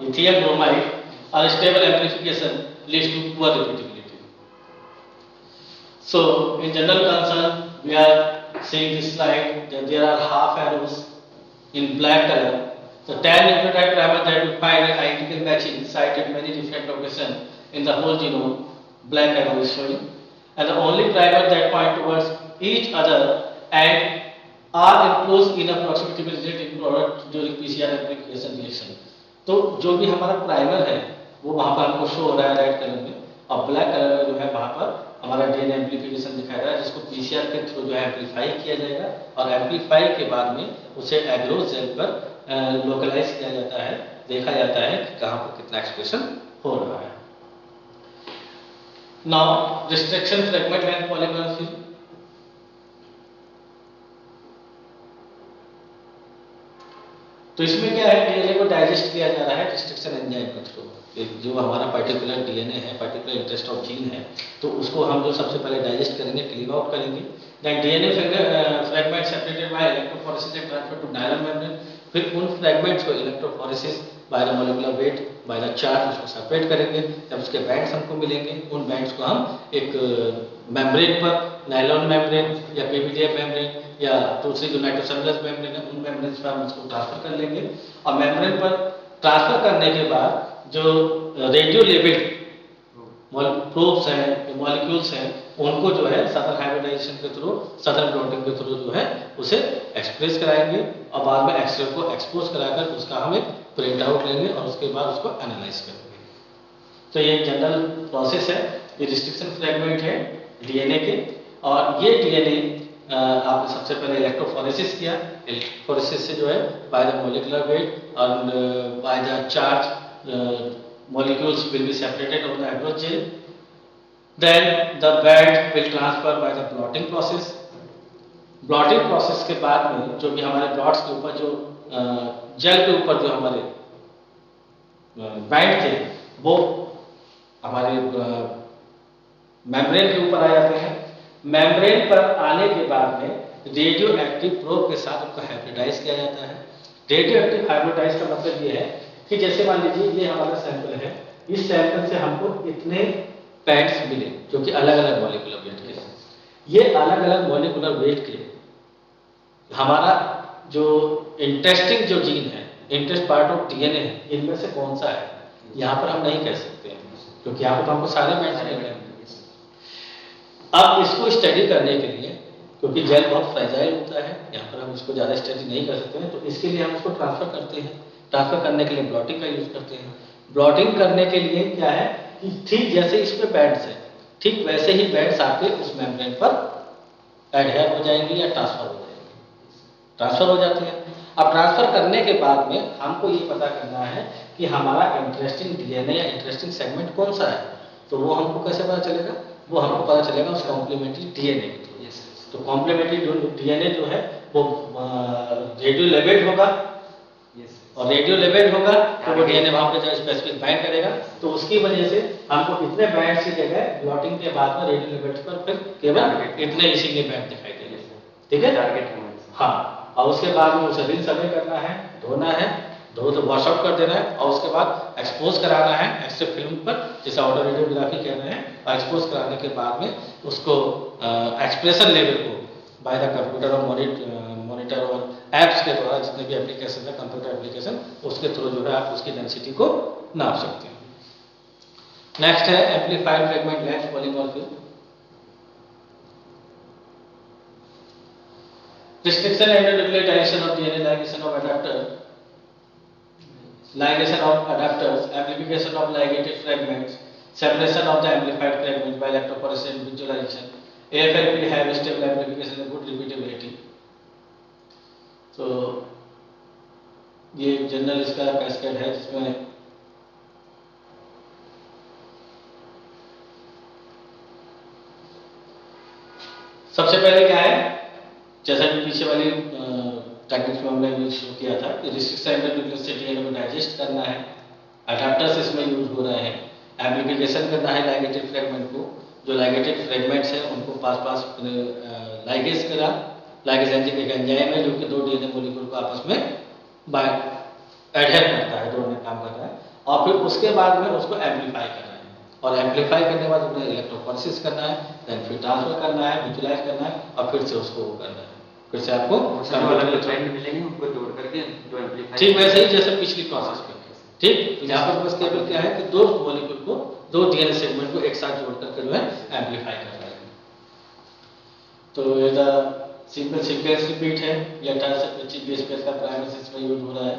lithium bromide, or stable amplification leads to poor repeatability. So in general concern, we are seeing this slide that there are half arrows in black color. The 10 nucleotide primer that we find in identical matching site at many different locations in the whole genome, black arrow is showing, and the only primer that point towards each other and are in close enough proximity will result in product during PCR amplification reaction. तो जो भी हमारा primer है वो वहाँ पर हमको show हो रहा है रेड कलर में, और ब्लैक कलर में जो है वहाँ पर हमारा डीएनए एम्प्लीफिकेशन दिखाया रहा है, जिसको PCR के थ्रू जो है एम्पलीफाई किया जाएगा, और एम्पलीफाई के बाद में उसे एग्रो सेल पर लोकलाइज किया जाता है, देखा जाता है कि कहाँ पर कितना एक्सप्रेशन हो रहा है। Now restriction fragment and polymorphism. तो इसमें क्या है, डीएनए को डाइजेस्ट किया जा रहा है रिस्ट्रिक्शन एंजाइम के थ्रू। जो हमारा पर्टिकुलर डीएनए है, पर्टिकुलर इंटरेस्ट ऑफ जीन है, तो उसको हम जो सबसे पहले डाइजेस्ट करेंगे, क्लीव आउट करेंगे। Then DNA fragment separated by electrophoresis and transfer to nylon membrane. फिर उन फ्रेगमेंट्स को electrophoresis by the molecular weight by the charge उसको सेपरेट करेंगे। जब उसके बैंड्स हमको मिलेंगे, उन बैंड्स को हम एक मेम्ब्रेन पर, नायलॉन मेम्ब्रेन या पीपीडीएफ मेम्ब्रेन या दूसरी जो नाइट्रोसेलुलर मेम्ब्रेन है, उन मेम्ब्रेन पर हम उसको ट्रांसफर कर लेंगे। और मेम्ब्रेन पर ट्रांसफर करने के बाद जो रेडियो लेबल्ड प्रोब्स हैं, मॉलिक्यूल्स हैं, उनको जो है सदर हाइब्रिडाइजेशन के थ्रू, सदर ब्लॉटिंग के थ्रू जो है उसे एक्सप्रेस कराएंगे और बाद में एक्सरे को एक्सपोज कराकर उसका हम एक प्रिंट आउट लेंगे और उसके बाद उसको एनालाइज करेंगे। तो ये जनरल प्रोसेस है। ये रिस्ट्रिक्शन फ्रेगमेंट है डीएनए के, और ये डीएनए आपने सबसे पहले इलेक्ट्रोफोरेसिस किया। इलेक्ट्रोफोरेसिस से जो है बाय द मॉलिक्यूलर वेट और bye the charge molecules will be separated on the average gel. Then the band will transfer by the blotting process. Blotting process के बाद में जो भी हमारे ब्लॉट्स के ऊपर जो जेल के ऊपर जो हमारे बैंड थे, वो हमारे मेम्ब्रेन के ऊपर आ जाते हैं। मेम्ब्रेन पर आने के बाद में रेडियो एक्टिव प्रोब के साथ उनको हाइब्रिडाइज किया जाता है। रेडियो एक्टिव हाइब्रिडाइज का मतलब ये है कि जैसे मान लीजिए ये हमारा सैंपल है, इस सैंपल से हमको इतने बैंड्स मिले जो कि अलग अलग मॉलिक्यूलर वेट के हैं। ये अलग अलग मॉलिक्यूलर वेट के हमारा जो इंटरेस्टिंग जो जीन है, इंटरेस्ट पार्ट ऑफ डीएनए है, इनमें से कौन सा है, यहाँ पर हम नहीं कह सकते हैं, क्योंकि यहाँ पर हमको सारे बैंड्स मिल रहे हैं। अब इसको स्टडी करने के लिए, क्योंकि जेल बहुत फ्रेजाइल होता है, यहाँ पर हम इसको ज़्यादा स्टडी नहीं कर सकते हैं, तो इसके लिए हम इसको ट्रांसफर करते हैं। ट्रांसफर करने के लिए ब्लॉटिंग का यूज करते हैं। ब्लॉटिंग करने के लिए क्या है कि ठीक जैसे इसमें बैंड्स है, ठीक वैसे ही बैंड्स आके उस मेम्ब्रेन पर एडहेयर हो जाएंगे या ट्रांसफर हो जाएंगे, ट्रांसफर हो जाते हैं। अब ट्रांसफर करने के बाद में हमको ये पता करना है कि हमारा इंटरेस्टिंग डीएनए या इंटरेस्टिंग सेगमेंट कौन सा है। तो वो हमको कैसे पता चलेगा, वो हमको पता चलेगा उस कॉम्प्लीमेंट्री डीएनए के थ्रू। तो कॉम्प्लीमेंट्री डीएनए जो है वो रेडियो लेबल्ड होगा, और रेडियो लेबल्ड होगा तो वो डीएनए वहां पे जो स्पेसिफिक बाइंड करेगा। तो उसकी वजह से हमको इतने बैंड्स की जगह ब्लॉटिंग के बाद में रेडियो लेबल्ड पर फिर केवल इतने इसीलिए बैंड दिखाई देंगे। ठीक है, टारगेट है। हाँ, और उसके बाद में उसे रिन सर्वे करना है, धोना है, धो तो वॉश आउट कर देना है, और उसके बाद एक्सपोज कराना है एक्सरे फिल्म पर, जिसे ऑटो रेडियोग्राफी कह रहे हैं। और एक्सपोज कराने के बाद में उसको एक्सप्रेशन लेवल को बाय द कंप्यूटर और मॉनिटर और एप्स के द्वारा, जितने भी एप्लीकेशन है कंप्यूटर एप्लीकेशन, उसके थ्रू जो है आप उसकी डेंसिटी को नाप सकते हैं। नेक्स्ट है amplified fragment length polymorphism. Restriction and nucleotization of DNA, ligation of adapter, ligation of adapters, amplification of ligated fragments, separation of the amplified fragments by electrophoresis and visualization. AFLP have stable amplification and good repeatability. तो ये general इसका cascade है, जिसमें सबसे पहले क्या है, जैसा कि पीछे वाली टेक्निक्स में हमने यूज किया था कि रिस्ट्रिक्शन न्यूक्लियस से डीएनए को डाइजेस्ट करना है, अडैप्टर्स इसमें यूज हो रहे हैं, एम्प्लीफिकेशन करना है लाइगेटेड फ्रेगमेंट को, जो लाइगेटेड फ्रेगमेंट्स हैं उनको पास लाइगेज करा, लाइगेज एंजाइम एक एंजाइम है जो कि दो डीएनए मॉलिक्यूल को आपस में एडहेयर करता है, जोड़ने का काम करता है, और फिर उसके बाद में उसको एम्प्लीफाई करना है, और एम्प्लीफाई करने के बाद उन्हें इलेक्ट्रोफोरेसिस करना है, देन फिर ट्रांसफर करना है, विजुलाइज करना है, और फिर से उसको वो करना है, फिर से आपको मिलेंगे उनको जोड़ करके जो एम्प्लीफाई, ठीक वैसे ही जैसे पिछली प्रोसेस में। ठीक, यहाँ पर बस केवल क्या है कि दो मॉलिक्यूल को, दो डीएनए सेगमेंट को एक साथ जोड़ करके जो है एम्प्लीफाई करना है। तो ये सिंपल सीक्वेंस रिपीट है, या 18 से 25 बेस पेयर का प्राइमरी इसमें यूज हो रहा है।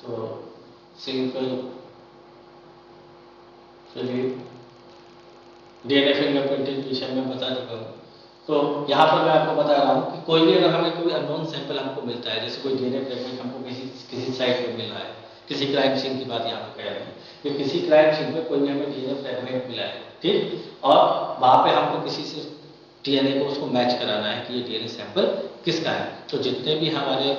तो सिंपल चलिए डीएनए फिंगरप्रिंटिंग के विषय में बता चुका हूँ। तो यहाँ पर मैं आपको बता रहा हूँ कि कोई भी अगर हमें कोई अननोन सैंपल हमको मिलता है, जैसे कोई डीएनए फ्रेगमेंट हमको किसी साइट पे मिला है, किसी क्राइम सीन की बात यहाँ पर कह रहे हैं, कि किसी क्राइम सीन पे कोई भी हमें डीएनए फ्रेगमेंट मिला है, ठीक, और वहाँ पे हमको किसी से डीएनए को उसको मैच कराना है कि ये डीएनए सैंपल किसका है। तो जितने भी हमारे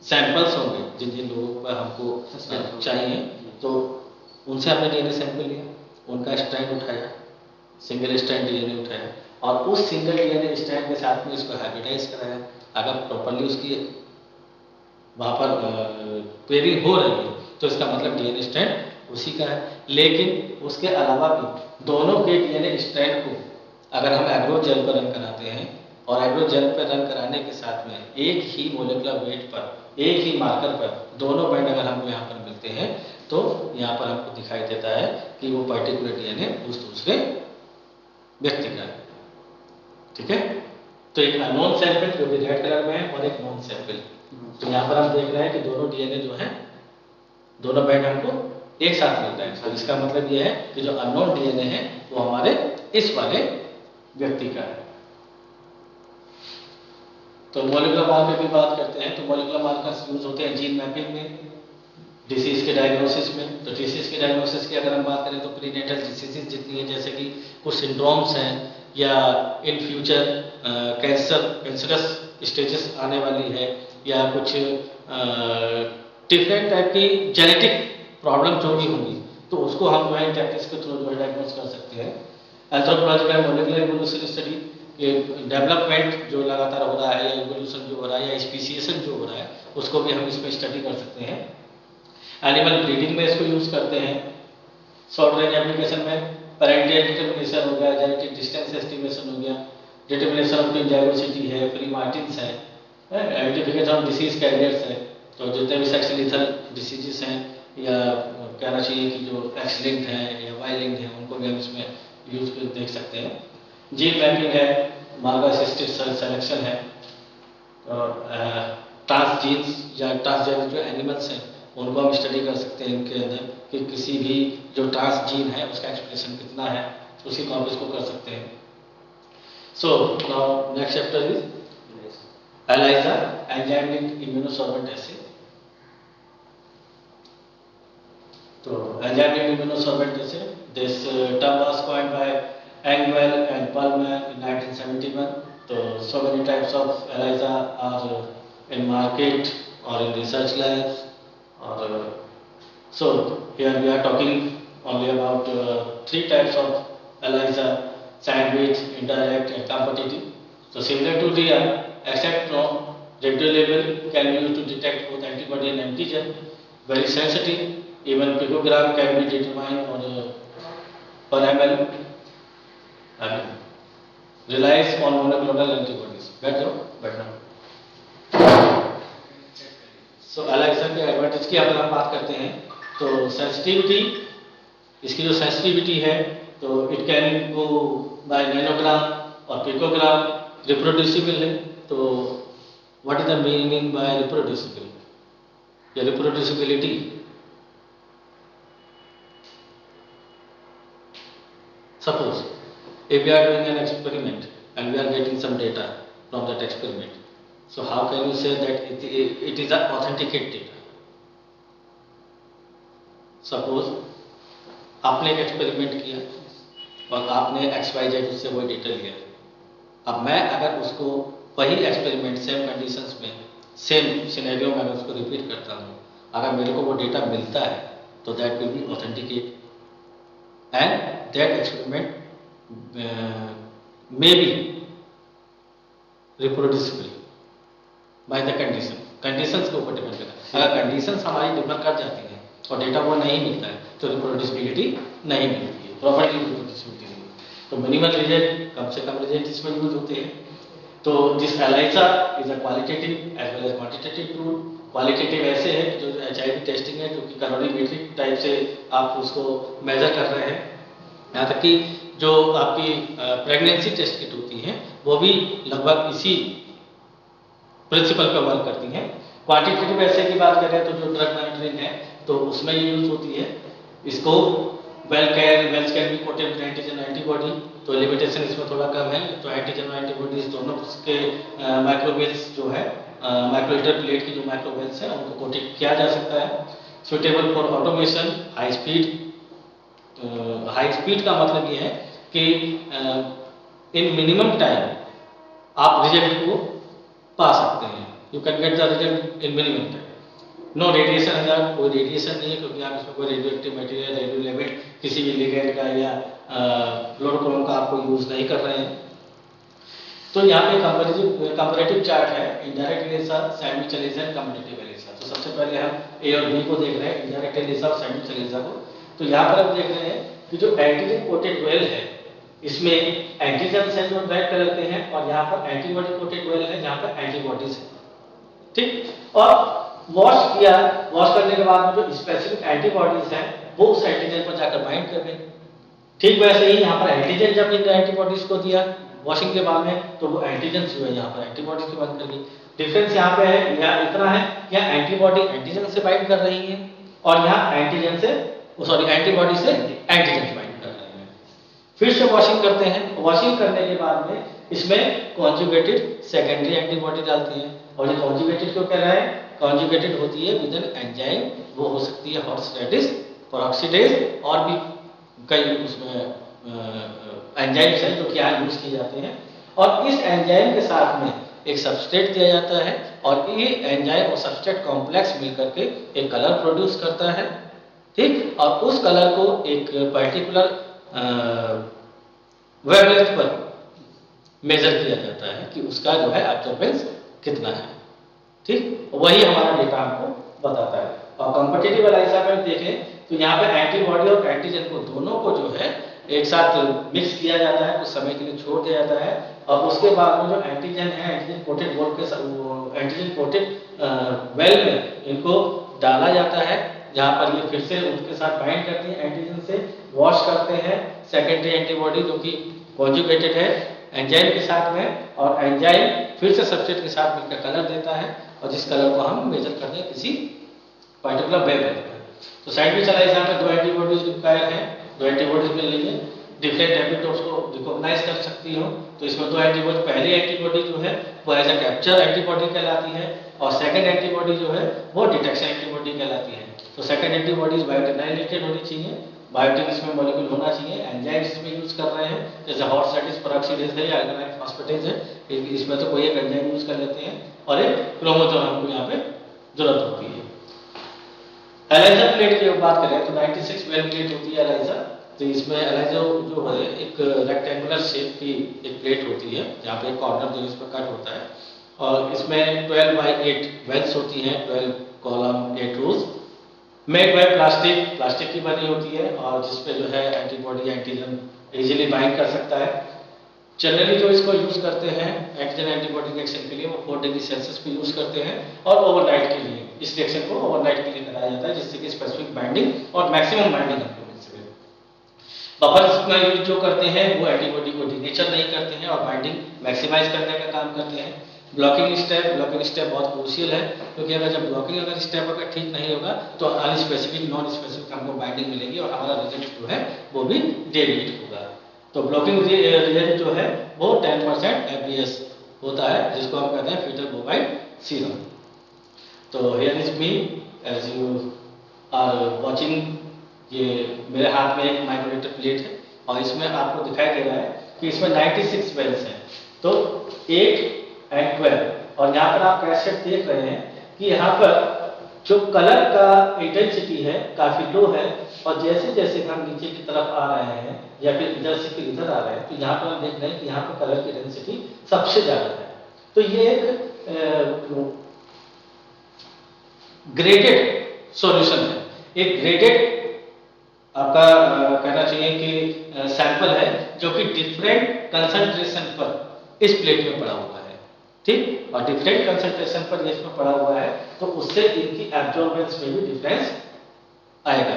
सैंपल्स होंगे जिन जिन लोगों पर हमको चाहिए, तो उनसे हमने डीएनए सैंपल लिया, उनका स्ट्रैंड उठाया, सिंगल स्ट्रैंड डीएनए उठाया, और उस सिंगल डीएनए स्ट्रैंड के साथ में इसको हाइब्रिडाइज कराया। अगर प्रॉपर्ली उसकी वहाँ पर पेयरिंग हो रही है तो इसका मतलब डीएनए स्ट्रैंड उसी का है। लेकिन उसके अलावा भी दोनों के डीएनए स्ट्रैंड को अगर हम एग्रो जेल पर रन कराते हैं, और एग्रो जेल पर रन कराने के साथ में एक ही मोलिकुलर वेट पर, एक ही मार्कर पर दोनों बैंड अगर हमको यहाँ पर मिलते हैं, तो यहाँ पर हमको दिखाई देता है कि वो पर्टिकुलर डीएनए उस दूसरे व्यक्ति का है, ठीक है। तो एक अननोन सैंपल जो कि रेड कलर में है और एक नोन सैंपल, तो यहाँ पर हम देख रहे हैं कि दोनों डीएनए जो है, दोनों बैंड हमको एक साथ मिलता है। तो इसका मतलब ये है कि जो अननोन डीएनए है वो हमारे इस वाले व्यक्ति का है। तो मॉलिक्यूलर मार्कर की बात करते हैं, तो मॉलिक्यूलर मार्कर्स यूज होते हैं जीन मैपिंग में, डिसीज के डायग्नोसिस में। तो डिसीज के डायग्नोसिस की अगर हम बात करें तो प्रीनेटल डिसीजेज जितनी है, जैसे कि कुछ सिंड्रोम्स हैं या इन फ्यूचर कैंसरस स्टेजेस आने वाली है, या कुछ डिफरेंट टाइप की जेनेटिक प्रॉब्लम जो भी होंगी, तो उसको हम जो है टैक्टिक्स के थ्रू जो है डायग्नोस कर सकते हैं। एंथ्रोपोलॉजिकल मॉलिक्यूलर इवोल्यूशन स्टडी, ये डेवलपमेंट जो लगातार हो रहा है, या इवोल्यूशन जो हो रहा है, या स्पीसीएशन जो हो रहा है, उसको भी हम इसमें स्टडी कर सकते हैं। एनिमल ब्रीडिंग में इसको यूज करते हैं। शॉर्ट रेंज एप्लीकेशन में पेरेंटियल डिटर्मिनेशन हो गया, जेनेटिक डिस्टेंस एस्टिमेशन हो गया, डिटर्मिनेशन ऑफ जाइगोसिटी है, प्रीमार्टिन्स है, आइडेंटिफिकेशन ऑफ डिसीज कैरियर्स है। तो जितने भी सेक्स लीथल डिसीजेस हैं, या कहना चाहिए कि जो एक्स लिंक्ड हैं या वाई लिंक्ड हैं, उनको भी हम इसमें यूज कर देख सकते हैं। जीन मैपिंग है, मार्कर असिस्टेड सेल सिलेक्शन है, ट्रांस जीन्स या ट्रांसजेंडर जो एनिमल्स हैं उनको हम स्टडी कर सकते हैं इनके अंदर, कि किसी भी जो ट्रांस जीन है उसका एक्सप्रेशन कितना है, उसी को हम इसको कर सकते हैं। So now next chapter is ELISA, enzyme linked immunosorbent assay. तो enzyme linked immunosorbent assay, this term was coined by Engwell and Palmer in 1971. So many types of ELISA are in market or in research labs. So here we are talking only about 3 types of ELISA: sandwich, indirect, and competitive. So similar to real, except no, radiolabel can be used to detect both antibody and antigen. Very sensitive. Even picogram can be determined on per ml. Relies on monoclonal antibodies. बैठना। So ELISA के advantage की अगर हम बात करते हैं, तो sensitivity, इसकी जो सेंसिटिविटी है, तो it can go by nanogram और पिकोग्राम। रिप्रोड्यूसिबल है, तो what is the meaning by reproducible या reproducibility? Suppose if we are doing an experiment and we are getting some data from that experiment, so how can you say that it is an authenticate data? Suppose आपने एक experiment किया और आपने XYZ उससे वही data लिया। अब मैं अगर उसको वही एक्सपेरिमेंट सेम कंडीशंस में, सेम सिनेरियो में उसको रिपीट करता हूँ, अगर मेरे को वो डेटा मिलता है, तो that will B authenticate and that experiment may be reproducible by the conditions के ऊपर डिपेंड करता है। अगर कंडीशंस हमारी डिफर कर जाती हैं और डेटा वो नहीं मिलता है, तो रिप्रोड्यूसिबिलिटी नहीं मिलती है, प्रॉपर्ली रिप्रोड्यूसिबिलिटी नहीं है। तो मिनिमल रिजल्ट, कम से कम रिजल्ट इसमें यूज होते हैं। तो this ELISA is a qualitative as well as quantitative tool. Qualitative ऐसे है जो HIV टेस्टिंग है, जो कि कैलोरीमेट्रिक टाइप से आप उसको मेजर कर रहे हैं। यहाँ तक कि जो आपकी प्रेगनेंसी टेस्ट किट होती हैं, वो भी लगभग इसी प्रिंसिपल पर वर्क करती हैं। क्वांटिटेटिव ऐसे की बात करें तो जो ड्रग मॉनिटरिंग है, तो उसमें यूज होती है। इसको wells can be coated with antigen antibody, तो लिमिटेशन इसमें थोड़ा कम है। तो एंटीजन और एंटीबॉडीज दोनों के माइक्रोवेल्स जो है, माइक्रोलीटर प्लेट की जो माइक्रोवेल्स है, उनको कोटेड किया जा सकता है। Suitable for automation, high speed. High speed का मतलब ये है कि इन मिनिमम टाइम आप रिजल्ट को पा सकते हैं, you can get the result in minimum time. No radiation hazard, कोई रेडिएशन नहीं है क्योंकि आप इसमें कोई radioactive material, radio ligand, किसी भी लिगेंड का या फ्लोरोक्रोम का आपको यूज नहीं कर रहे हैं। तो यहाँ पे कंपैरेटिव चार्ट है, indirect ELISA, sandwich ELISA, competitive ELISA. तो सबसे पहले हम ए और बी को देख रहे हैं, इनडायरेक्ट एलिसा और सैंडविच एलिसा को। तो यहाँ पर हम देख रहे हैं कि जो एंटीजन कोटेड वेल है, इसमें एंटीजन है जो ब्लैक कलर के हैं, और यहाँ पर एंटीबॉडी कोटेड वेल है जहाँ पर एंटीबॉडीज है, ठीक। और वॉश किया, वॉश करने के बाद में जो स्पेसिफिक एंटीबॉडीज हैं वो उस एंटीजन पर जाकर बाइंड कर गए। ठीक वैसे ही यहाँ पर एंटीजन जब इन एंटीबॉडीज को दिया वॉशिंग के बाद में, तो वो एंटीजन जो है यहाँ पर एंटीबॉडीज के बाइंड कर गई। डिफरेंस यहाँ पे है, यहाँ इतना है, यहाँ एंटीबॉडी एंटीजन से बाइंड कर रही है और यहाँ एंटीजन से एंटीबॉडी से एंटीजन से बाइंड कर रहे हैं। फिर से वॉशिंग करते हैं, वॉशिंग करने के बाद में इसमें कॉन्जुगेटेड सेकेंडरी एंटीबॉडी डालते हैं। और ये कॉन्जुगेटेड क्यों कह रहा है? कॉन्जुगेटेड होती है विद एन एंजाइम, वो हो सकती है हॉटस्टैटिस, पेरोक्सीडेज और भी कई उसमें एंजाइम्स हैं जो कि यहाँ यूज किए जाते हैं। और इस एंजाइम के साथ में एक सबस्ट्रेट दिया जाता है और ये एंजाइम और सबस्ट्रेट कॉम्प्लेक्स मिलकर के एक कलर प्रोड्यूस करता है, ठीक। और उस कलर को एक पर्टिकुलर वेवलेंथ पर मेजर किया जाता है कि उसका जो है एब्जॉर्बेंस कितना है, ठीक। वही हमारा डेटा हमको बताता है। और कॉम्पिटिटिव एनालिसिस में देखें तो यहाँ पे एंटीबॉडी और एंटीजन को दोनों को जो है एक साथ मिक्स किया जाता है, कुछ समय के लिए छोड़ दिया जाता है और उसके बाद में जो एंटीजन है एंटीजन कोटेड वॉल के एंटीजन कोटेड वेल में इनको डाला जाता है, जहाँ पर ये फिर से उनके साथ बाइंड करती है एंटीजन से, वॉश करते हैं सेकेंडरी एंटीबॉडी जो कि कॉन्जुगेटेड है एंजाइम के साथ में, और एंजाइम फिर से सबस्ट्रेट के साथ मिलकर कलर देता है और जिस कलर को हम मेजर करते हैं किसी पर्टिकुलर वेवलेंथ पर। तो सैंडविच एनालिसिस में दो एंटीबॉडीज रिक्वायर हैं, दो एंटीबॉडीज मिल रही है, डिफरेंट एपिटोप्स को रिकॉग्नाइज कर सकती हो। तो इसमें दो एंटीबॉडी, पहली एंटीबॉडी जो है वो एज ए कैप्चर एंटीबॉडी कहलाती है और सेकंड एंटीबॉडी जो है वो डिटेक्शन एंटीबॉडी कहलाती है। तो सेकंड एंटीबॉडीज बायोटेनाइलेटेड होनी चाहिए, बायोटिन इसमें मॉलिक्यूल होना चाहिए, एंजाइम इसमें यूज कर रहे हैं जैसे हॉटस्टैटिस, पेरोक्सीडेज है या अल्कलाइन फॉस्फेटेज है, इसमें तो कोई एक एंजाइम यूज कर लेते हैं और एक क्रोमोसोम हमको यहाँ पे जरूरत होती है। एलाइजा प्लेट की बात करें तो 96 वेल प्लेट होती है एलाइजा। तो इसमें एलाइजा जो है एक रेक्टेंगुलर शेप की एक प्लेट होती है जहाँ पे कॉर्नर जो इसमें कट होता है और इसमें 12/8 वेल्स होती हैं, 12 column 8 rows. Made by plastic की बनी होती है और जिसपे जो है एंटीबॉडी एंटीजन इजीली बाइंड कर सकता है। जनरली जो इसको यूज करते हैं एंटीजन एंटीबॉडी रिएक्शन के लिए वो 4 डिग्री सेल्सियस पे यूज करते हैं और ओवरनाइट के लिए इस रिएक्शन को ओवरनाइट के लिए कराया जाता है जिससे कि स्पेसिफिक बाइंडिंग और मैक्सिमम बाइंडिंग हमको मिल सके। बफर्स में यूज जो करते हैं वो एंटीबॉडी को डिनेचर नहीं करते हैं और बाइंडिंग मैक्सिमाइज करने का काम करते हैं। ब्लॉकिंग स्टेप बहुत क्रूशियल है क्योंकि अगर जब ब्लॉकिंग अगर स्टेप अगर ठीक नहीं होगा तो अनस्पेसिफिक नॉन स्पेसिफिक हमको बाइंडिंग मिलेगी और हमारा रिजल्ट जो है वो भी डेविएट होगा। तो ब्लॉकिंग रिजल्ट जो है वो 10% FBS होता है जिसको हम कहते हैं फीटल बोवाइन सीरम। तो here is me as you are watching, ये मेरे हाथ में एक माइक्रोलीटर प्लेट है और इसमें आपको दिखाई दे रहा है कि इसमें 96 वेल्स हैं, तो 8 and 12 और यहाँ पर आप कैसे देख रहे हैं कि यहाँ पर जो कलर का इंटेंसिटी है काफी लो है और जैसे जैसे हम नीचे की तरफ आ रहे हैं या फिर इधर से फिर इधर आ रहे हैं तो यहाँ पर हम देख रहे हैं कि यहाँ पर कलर की इंटेंसिटी सबसे ज्यादा है। तो ये एक ग्रेडेड सॉल्यूशन है, एक ग्रेडेड आपका कहना चाहिए कि सैंपल है जो कि डिफरेंट कंसंट्रेशन पर इस प्लेट में पड़ा हुआ है, ठीक। और डिफरेंट कंसंट्रेशन पर ये इसमें पड़ा हुआ है तो उससे इनकी एब्जॉर्बेंस में भी डिफरेंस आएगा।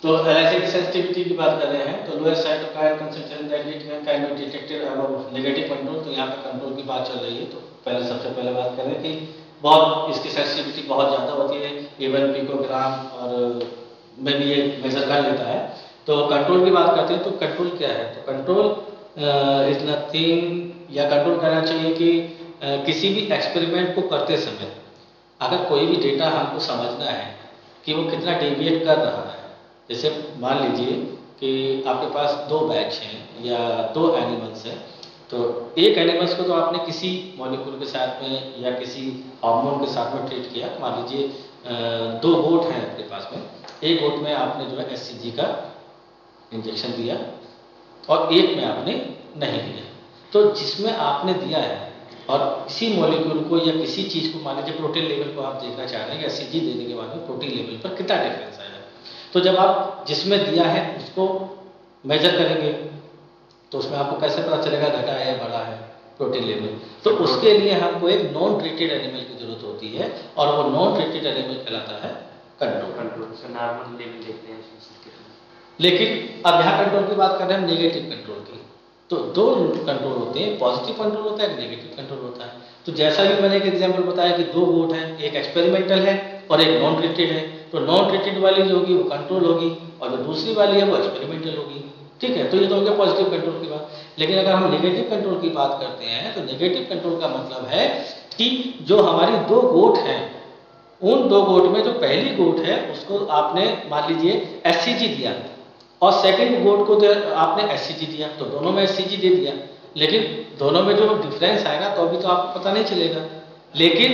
तो एलाइजा की सेंसिटिविटी की बात कर रहे हैं तो lower side of ion concentration that it can be detected about negative control. तो यहाँ पे कंट्रोल की बात चल रही है तो पहले सबसे पहले बात करें कि बहुत इसकी सेंसिटिविटी बहुत ज़्यादा होती है, इवन पिकोग्राम और में भी ये मेजर कर लेता है। तो कंट्रोल की बात करते हैं तो कंट्रोल क्या है? तो कंट्रोल इज नथिंग, या कंट्रोल करना चाहिए कि किसी भी एक्सपेरिमेंट को करते समय अगर कोई भी डेटा हमको समझना है कि वो कितना डेविएट कर रहा है, जैसे मान लीजिए कि आपके पास 2 बैच हैं या 2 एनिमल्स हैं, तो एक एनिमल्स को तो आपने किसी मॉलिक्यूल के साथ में या किसी हार्मोन के साथ में ट्रीट किया। मान लीजिए 2 गोट हैं आपके पास में, एक गोट में आपने जो है एससीजी का इंजेक्शन दिया और एक में आपने नहीं दिया। तो जिसमें आपने दिया है और किसी मॉलिक्यूल को या किसी चीज़ को, मान लीजिए प्रोटीन लेवल को आप देखना चाह रहे हैं कि एससीजी देने के बाद में प्रोटीन लेवल पर कितना डिफरेंस आएगा, तो जब आप जिसमें दिया है उसको मेजर करेंगे तो उसमें आपको कैसे पता चलेगा घटा है या बढ़ा है प्रोटीन लेवल। तो उसके लिए हमको एक नॉन ट्रीटेड एनिमल की जरूरत होती है और वो नॉन ट्रीटेड एनिमल कहलाता है कंट्रोल। से नॉर्मल लेवल देखते हैं उसमें सर्किट में। लेकिन अब यहाँ कंट्रोल की बात कर रहे हैं हम नेगेटिव कंट्रोल की। तो 2 कंट्रोल होते हैं, पॉजिटिव कंट्रोल होता है, नेगेटिव कंट्रोल होता है। तो जैसा भी मैंने एक एग्जांपल बताया कि 2 गोट हैं, एक एक्सपेरिमेंटल है और एक नॉन ट्रीटेड है। तो नॉन ट्रीटेड वाली जो होगी वो कंट्रोल होगी और जो दूसरी वाली है वो एक्सपेरिमेंटल होगी। ठीक है, तो ये तो हो गया पॉजिटिव कंट्रोल की बात। लेकिन अगर हम नेगेटिव कंट्रोल की बात करते हैं तो नेगेटिव कंट्रोल का मतलब है कि जो हमारी 2 गोट हैं, उन 2 गोट में जो पहली गोट है उसको आपने मान लीजिए एससीजी दिया और सेकंड गोट को आपने एससीजी दिया, तो दोनों में एससीजी दे दिया, लेकिन दोनों में जो डिफरेंस आएगा तो अभी तो आपको पता नहीं चलेगा। लेकिन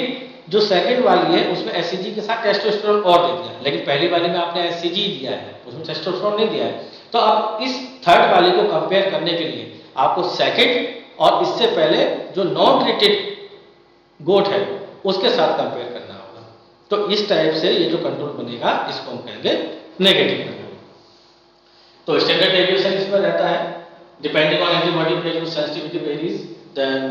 जो सेकंड वाली है उसमें एससीजी के साथ टेस्टोस्टेरोन और दे दिया, लेकिन पहली वाली में आपने एससीजी दिया है, उसमें टेस्टोस्टेरोन नहीं दिया है। तो अब इस थर्ड वाली को कंपेयर करने के लिए आपको सेकंड और इससे पहले जो नॉन ट्रीटेड गोट है उसके साथ कंपेयर करना होगा। तो इस टाइप से ये जो कंट्रोल बनेगा इसको हम कहेंगे नेगेटिव कंट्रोल। तो स्टैंडर्ड डेविएशन इसमें रहता है depending on antibody presence sensitivity varies. Then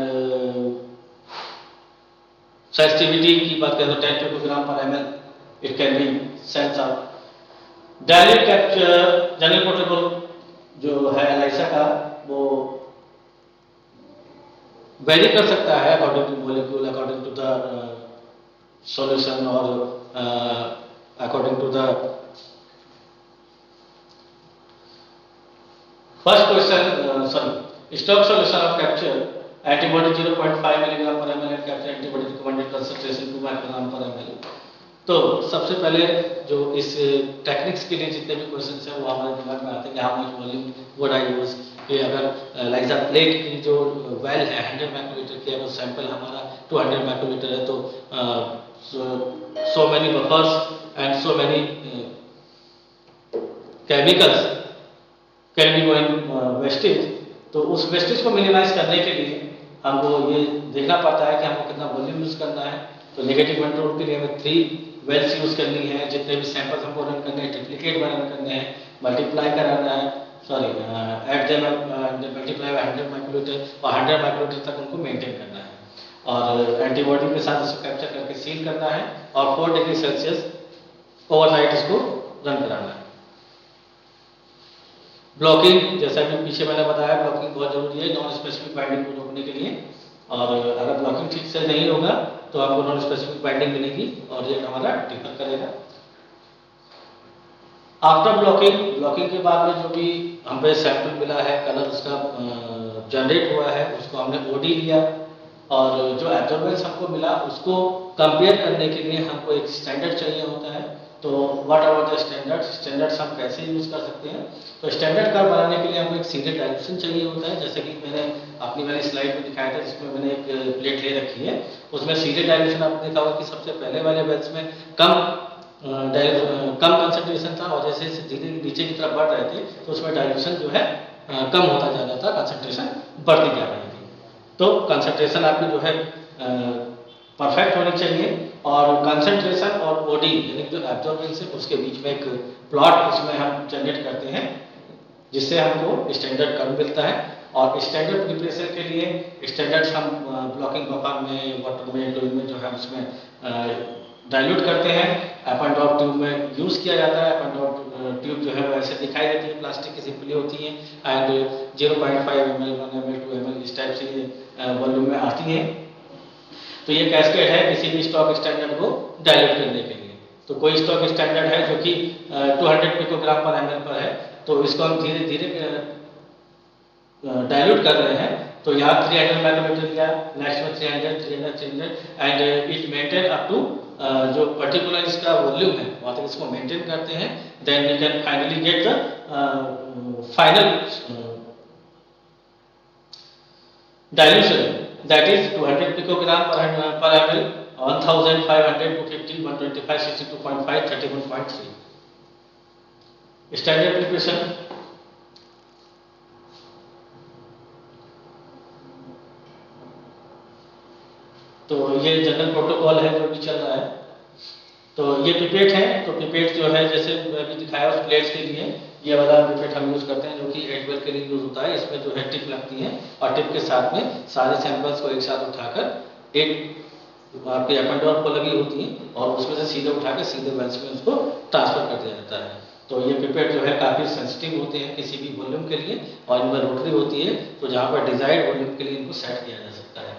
sensitivity की बात करें तो 10 picogram per ml it can be sense out. Direct capture general protocol जो है एलाइसा का वो वेरी कर सकता है according to molecule, according to the solution और according to the first question. Sorry, stock solution of capture antibody 0.5 milligram per ml and capture antibody recommended concentration 2 microgram पर ml। तो सबसे पहले जो इस टेक्निक्स के लिए जितने भी क्वेश्चंस हैं वो हमारे दिमाग में आते हैं कि how much volume would I use, कि अगर लाइजा प्लेट की जो वेल है 100 माइक्रोलीटर की, अगर सैंपल हमारा 200 माइक्रोलीटर है तो so many buffers and so many chemicals can be going wastage. तो उस वेस्टेज को मिनिमाइज करने के लिए हमको ये देखना पड़ता है कि हमको कितना वॉल्यूम यूज करना है। तो नेगेटिव कंट्रोल के लिए हमें 3 वेल्स यूज करनी है, जितने भी सैंपल्स हमको रन करने हैं, ट्रिप्लिकेट में रन करने हैं, मल्टीप्लाई कराना है, sorry at them multiply by 100 microlitre और 100 माइक्रोलीटर तक उनको मेंटेन करना है और एंटीबॉडी के साथ इसको कैप्चर करके सील करना है और 4 डिग्री सेल्सियस ओवरनाइट इसको रन कराना है। ब्लॉकिंग, जैसा कि पीछे मैंने बताया, ब्लॉकिंग बहुत जरूरी है नॉन स्पेसिफिक बाइंडिंग को रोकने के लिए, और अगर ब्लॉकिंग ठीक से नहीं होगा तो आपको नॉन स्पेसिफिक बाइंडिंग मिलेगी और ये हमारा डिफर करेगा। आफ्टर ब्लॉकिंग के बाद में जो भी हमें सैंपल मिला है, कलर उसका जनरेट हुआ है, उसको हमने ओडी लिया और जो एब्जॉर्बेंस हमको मिला उसको कंपेयर करने के लिए हमको एक स्टैंडर्ड चाहिए होता है। तो व्हाट अबाउट द स्टैंडर्ड्स हम कैसे यूज कर सकते हैं? तो स्टैंडर्ड कर्व बनाने के लिए हमको एक सीरियल डायल्यूशन चाहिए होता है, जैसे कि मैंने अपनी वाली स्लाइड में दिखाया था जिसमें मैंने एक प्लेट ले रखी है, उसमें सीरियल डायल्यूशन आपने देखा होगा कि सबसे पहले वाले वेल्स में कम कंसंट्रेशन था और जैसे जैसे धीरे नीचे की तरफ बढ़ रहे थे तो उसमें डायल्यूशन जो है कम होता जा रहा था, कंसंट्रेशन बढ़ती जा रही थी। तो कंसंट्रेशन आपकी जो है परफेक्ट होनी चाहिए और कंसंट्रेशन और ओडी यानी जो एब्जॉर्बेंस है उसके बीच में एक प्लॉट उसमें हम जनरेट करते हैं जिससे हमको स्टैंडर्ड कर्व मिलता है। और स्टैंडर्ड प्रिपरेशन के लिए स्टैंडर्ड्स हम ब्लॉकिंग बफर में, वाटर में, फ्लूइड में जो है उसमें डाइल्यूट करते हैं। अप एंड ड्रॉप ट्यूब में यूज किया जाता है। अप एंड ड्रॉप ट्यूब जो है वो ऐसे दिखाई देती है, प्लास्टिक की सिंपली होती है एंड 0.5 ml, 1 ml, 2 ml इस टाइप से ये वॉल्यूम में आती है। तो ये कैस्केड है किसी भी स्टॉक स्टैंडर्ड को डाइल्यूट करने के लिए। तो कोई स्टॉक स्टैंडर्ड है जो कि 200 पिकोग्राम पर ml पर है, तो इसको हम धीरे धीरे डाइल्यूट कर रहे हैं तो यहाँ 300 माइक्रोमीटर लिया, नेक्स्ट में 300 and it maintain up to जो पर्टिकुलर इसका वॉल्यूम है वहाँ तक इसको मेंटेन करते हैं, then we can finally get the final dilution, that is 200 picogram per ml, 1500 to 50, 125, 62.5, 31.3. Standard preparation. तो ये जनरल प्रोटोकॉल है जो भी चल रहा है। तो ये पिपेट है, तो पिपेट जो है जैसे अभी दिखाया उस प्लेट्स के लिए ये वाला पिपेट हम यूज करते हैं जो कि एडवेल के लिए यूज होता है। इसमें जो है टिप लगती है और टिप के साथ में सारे सैंपल्स को एक साथ उठाकर एक आपके एपेंडोर को लगी होती है और उसमें से सीधे उठाकर सीधे वेल्स में उसको ट्रांसफर कर दिया जाता है। तो ये पिपेट जो है काफ़ी सेंसिटिव होते हैं किसी भी वॉल्यूम के लिए और इनमें रोटरी होती है, तो जहाँ पर डिजायर्ड वॉल्यूम के लिए इनको सेट किया जा सकता है।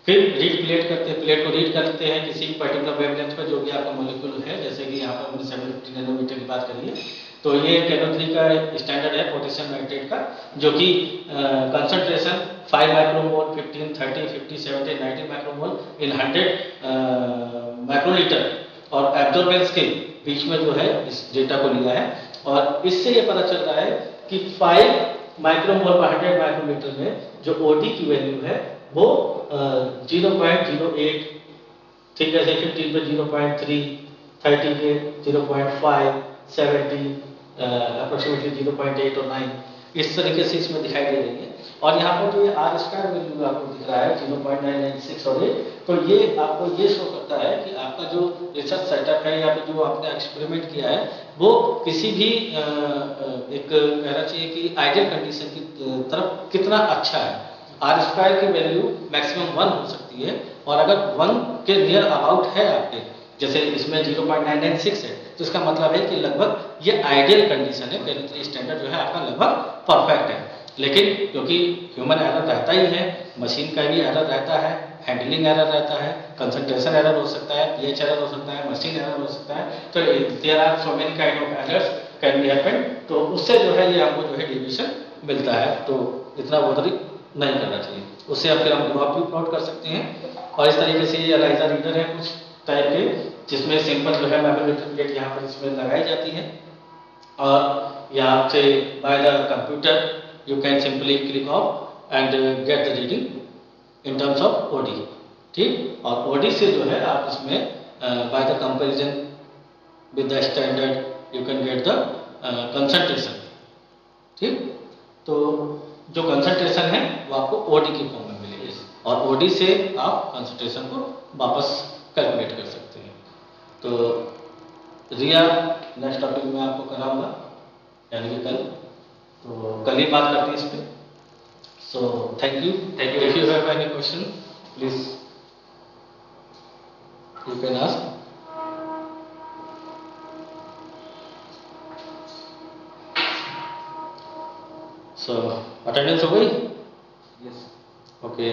फिर रीड प्लेट करते हैं, प्लेट को रीड करते हैं किसी पर्टिकुलर वेवलेंथ पर जो भी आपका मॉलिक्यूल है, जैसे कि यहाँ पर हमने 750 नैनोमीटर की बात करी है। तो ये KNO3 का स्टैंडर्ड है पोटेशियम नाइट्रेट का, जो कि कंसंट्रेशन 5 माइक्रोमोल, 15, 30, 50, 70, 90 माइक्रोमोल इन 100 माइक्रोलीटर और एब्जॉर्बेंस के बीच में जो है इस डेटा को लिया है। और इससे ये पता चल रहा है कि 5 माइक्रोमोल पर 100 माइक्रोमीटर में जो OD की वैल्यू है वो 0.08, ठीक है, 15 पे 0.3, 30 पे 0.5, 70 अप्रोक्सीमेटली 0.8 और 9 इस तरीके से इसमें दिखाई दे रही है। और यहाँ पर जो ये R स्क्वायर वैल्यू आपको दिख रहा है 0.996 और 8, तो ये आपको ये शो करता है कि आपका जो रिसर्च सेटअप है या फिर जो आपने एक्सपेरिमेंट किया है वो किसी भी एक कहना चाहिए कि आइडियल कंडीशन की तरफ कितना अच्छा है। R स्क्वायर की वैल्यू मैक्सिमम 1 हो सकती है और अगर 1 के नियर अबाउट है आपके, जैसे इसमें 0.996 है, तो इसका मतलब है कि लगभग ये आइडियल कंडीशन है, KNO3 स्टैंडर्ड जो है आपका लगभग परफेक्ट है। लेकिन क्योंकि ह्यूमन एरर रहता ही है, मशीन का भी एरर रहता है, हैंडलिंग एरर रहता है, कंसंट्रेशन एरर हो सकता है, pH एरर हो सकता है, मशीन एरर हो सकता है, तो there are so many kind of errors can be happen. तो उससे जो है ये हमको जो है डेविएशन मिलता है, तो इतना बहुत नहीं करना चाहिए। उससे अब फिर हम ग्राफ भी प्लॉट कर सकते हैं। और इस तरीके से ये एलाइजा रीडर है कुछ टाइप के, जिसमें सिंपल जो है मैग्नेटिक प्लेट यहाँ पर इसमें लगाई जाती है और यहाँ से by the computer you can simply click of and get the reading in terms of OD, ठीक। और OD से जो है आप इसमें by the comparison with the standard you can get the concentration, ठीक। तो जो कंसंट्रेशन है वो आपको OD की फॉर्म में मिलेगी और OD से आप कंसंट्रेशन को वापस कैलकुलेट कर सकते हैं। तो रिया नेक्स्ट टॉपिक में आपको कराऊंगा यानी कि कल, तो कल ही बात करते हैं इस पर। So thank you. If you have any question please you can ask. So attendance हो गई? यस। ओके।